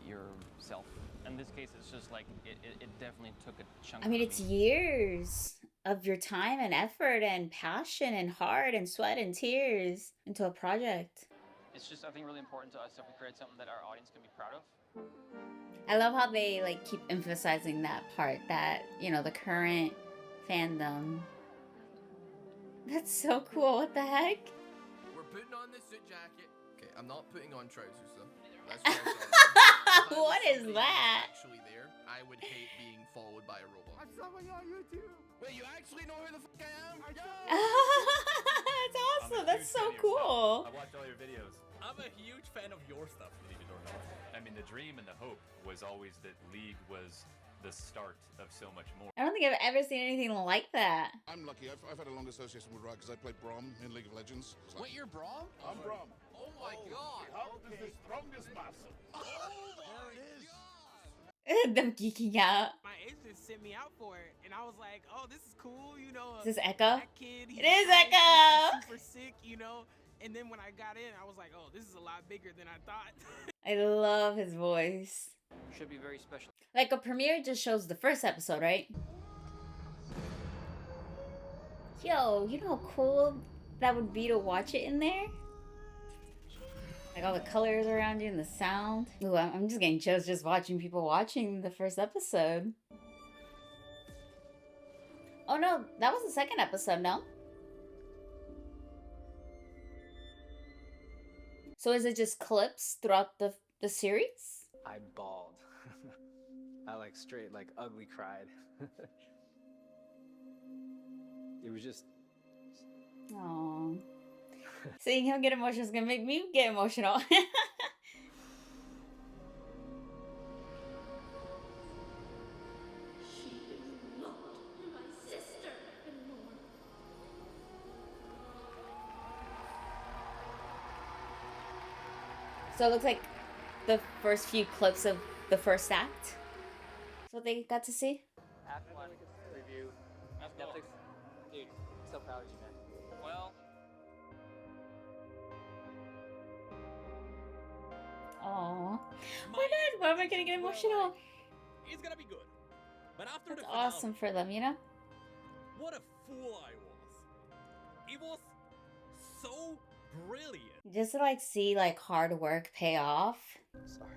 Speaker 2: yourself. In this case, it's just like it definitely took a chunk.
Speaker 1: I mean, it's years of your time and effort and passion and heart and sweat and tears into a project.
Speaker 2: It's just, I think, really important to us that we create something that our audience can be proud of.
Speaker 1: I love how they like keep emphasizing that part, that, you know, the current fandom. That's so cool. What the heck?
Speaker 15: We're putting on this suit jacket. Okay, I'm not putting on trousers though. That's
Speaker 1: what is that?
Speaker 15: Actually there, I would hate being followed by a robot.
Speaker 10: I saw you on YouTube.
Speaker 15: Wait, you actually know who the fuck I am?
Speaker 1: That's awesome. That's so cool.
Speaker 21: I watched all your videos. I'm a huge fan of your stuff, believe it or not. I mean, the dream and the hope was always that League was the start of so much more.
Speaker 1: I don't think I've ever seen anything like that.
Speaker 24: I'm lucky. I've had a long association with Riot because I played Braum in League of Legends.
Speaker 15: Wait, you're Braum?
Speaker 24: I'm Braum.
Speaker 15: Oh my god.
Speaker 24: How is the strongest master?
Speaker 15: Oh there it is.
Speaker 1: Them geeking out.
Speaker 25: My agent sent me out for it, and I was like, "Oh, this is cool, you know."
Speaker 1: Is this Echo?
Speaker 25: Kid,
Speaker 1: It is Echo.
Speaker 25: Super sick, you know. And then when I got in, I was like, "Oh, this is a lot bigger than I thought."
Speaker 1: I love his voice.
Speaker 2: Should be very special.
Speaker 1: Like a premiere just shows the first episode, right? Yo, you know how cool that would be to watch it in there? Like all the colors around you and the sound. Ooh, I'm just getting chills just watching people watching the first episode. Oh no, that was the second episode, no? So is it just clips throughout the series?
Speaker 9: I bawled. I like straight, like ugly cried. It was just...
Speaker 1: Aww. Seeing him get emotional is gonna make me get emotional. So it looks like the first few clips of the first act. That's what they got to see.
Speaker 9: Act 1 review. Netflix. Dude, so proud of you, man.
Speaker 2: Well.
Speaker 1: Aww. Why not? Why am I gonna get emotional?
Speaker 5: It's gonna be good. But after
Speaker 1: That's
Speaker 5: the finale,
Speaker 1: awesome for them, you know?
Speaker 5: what a fool I was. It was so brilliant.
Speaker 1: Just to like see like hard work pay off.
Speaker 9: Sorry.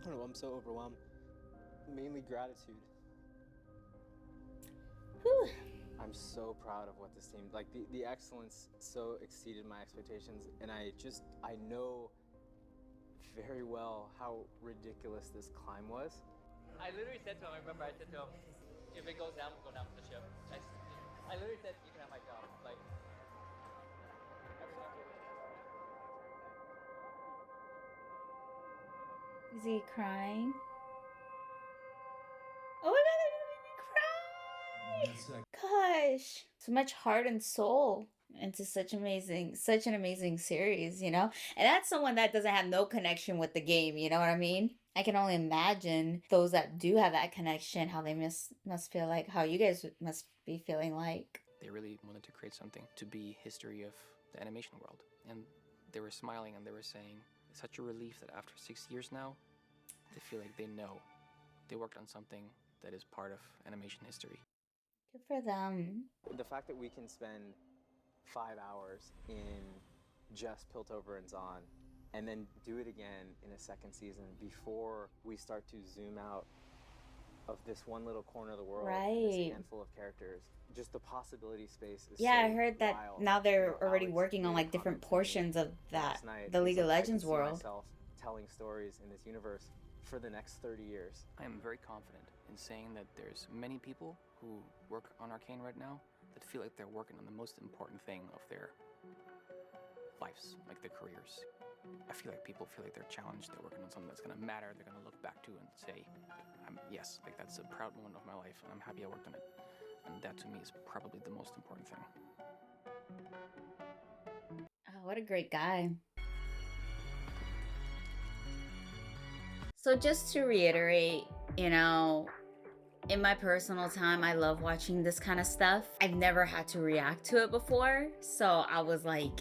Speaker 9: I don't know, I'm so overwhelmed. Mainly gratitude.
Speaker 1: Whew.
Speaker 9: I I'm so proud of what this team, like the excellence so exceeded my expectations, and I know very well how ridiculous this climb was.
Speaker 27: I literally said to him, I remember I said to him, if it goes down, we'll go down with the ship. I literally said, you can have my job. Like,
Speaker 1: Is he crying? Oh my god, they're gonna make me cry! Gosh, so much heart and soul into such an amazing series, you know? And that's someone that doesn't have no connection with the game, you know what I mean? I can only imagine those that do have that connection, how they must feel like, how you guys must be feeling like.
Speaker 2: They really wanted to create something to be history of the animation world. And they were smiling and they were saying, it's such a relief that after 6 years now, they feel like they know they worked on something that is part of animation history.
Speaker 1: Good for them.
Speaker 9: The fact that we can spend 5 hours in just Piltover and Zon, and then do it again in a second season before we start to zoom out of this one little corner of the world, and this handful of characters. Just the possibility space is
Speaker 1: Yeah,
Speaker 9: so
Speaker 1: I heard that
Speaker 9: wild.
Speaker 1: now they're already working on like different portions of that, the League of Legends
Speaker 9: I could see
Speaker 1: world.
Speaker 9: myself telling stories in this universe for the next 30 years.
Speaker 2: I am very confident in saying that there's many people who work on Arcane right now that feel like they're working on the most important thing of their lives, like their careers. I feel like people feel like they're challenged, they're working on something that's gonna matter, they're gonna look back to and say, yes, like that's a proud moment of my life and I'm happy I worked on it. And that to me is probably the most important thing.
Speaker 1: Oh, what a great guy. So just to reiterate, you know, in my personal time, I love watching this kind of stuff. I've never had to react to it before, so I was like,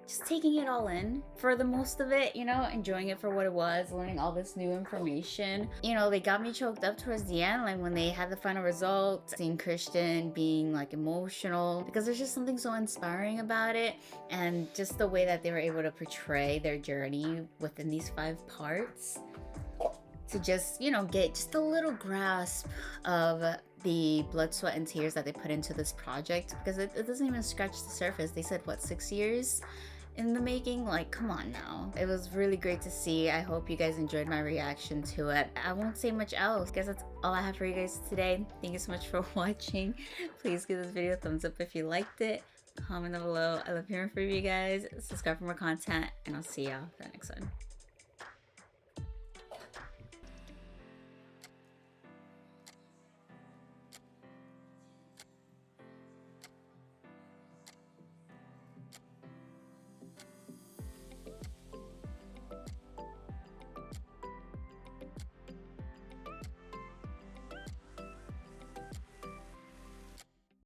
Speaker 1: just taking it all in for the most of it, you know, enjoying it for what it was, learning all this new information. You know, they got me choked up towards the end, like when they had the final result, seeing Christian being like emotional, because there's just something so inspiring about it, and just the way that they were able to portray their journey within these 5 parts. To just, you know, get just a little grasp of the blood, sweat, and tears that they put into this project, because it doesn't even scratch the surface. They said, what, 6 years in the making? Like, come on now. It was really great to see. I hope you guys enjoyed my reaction to it. I won't say much else. I guess that's all I have for you guys today. Thank you so much for watching. Please give this video a thumbs up if you liked it. Comment down below. I love hearing from you guys. Subscribe for more content, and I'll see y'all for the next one.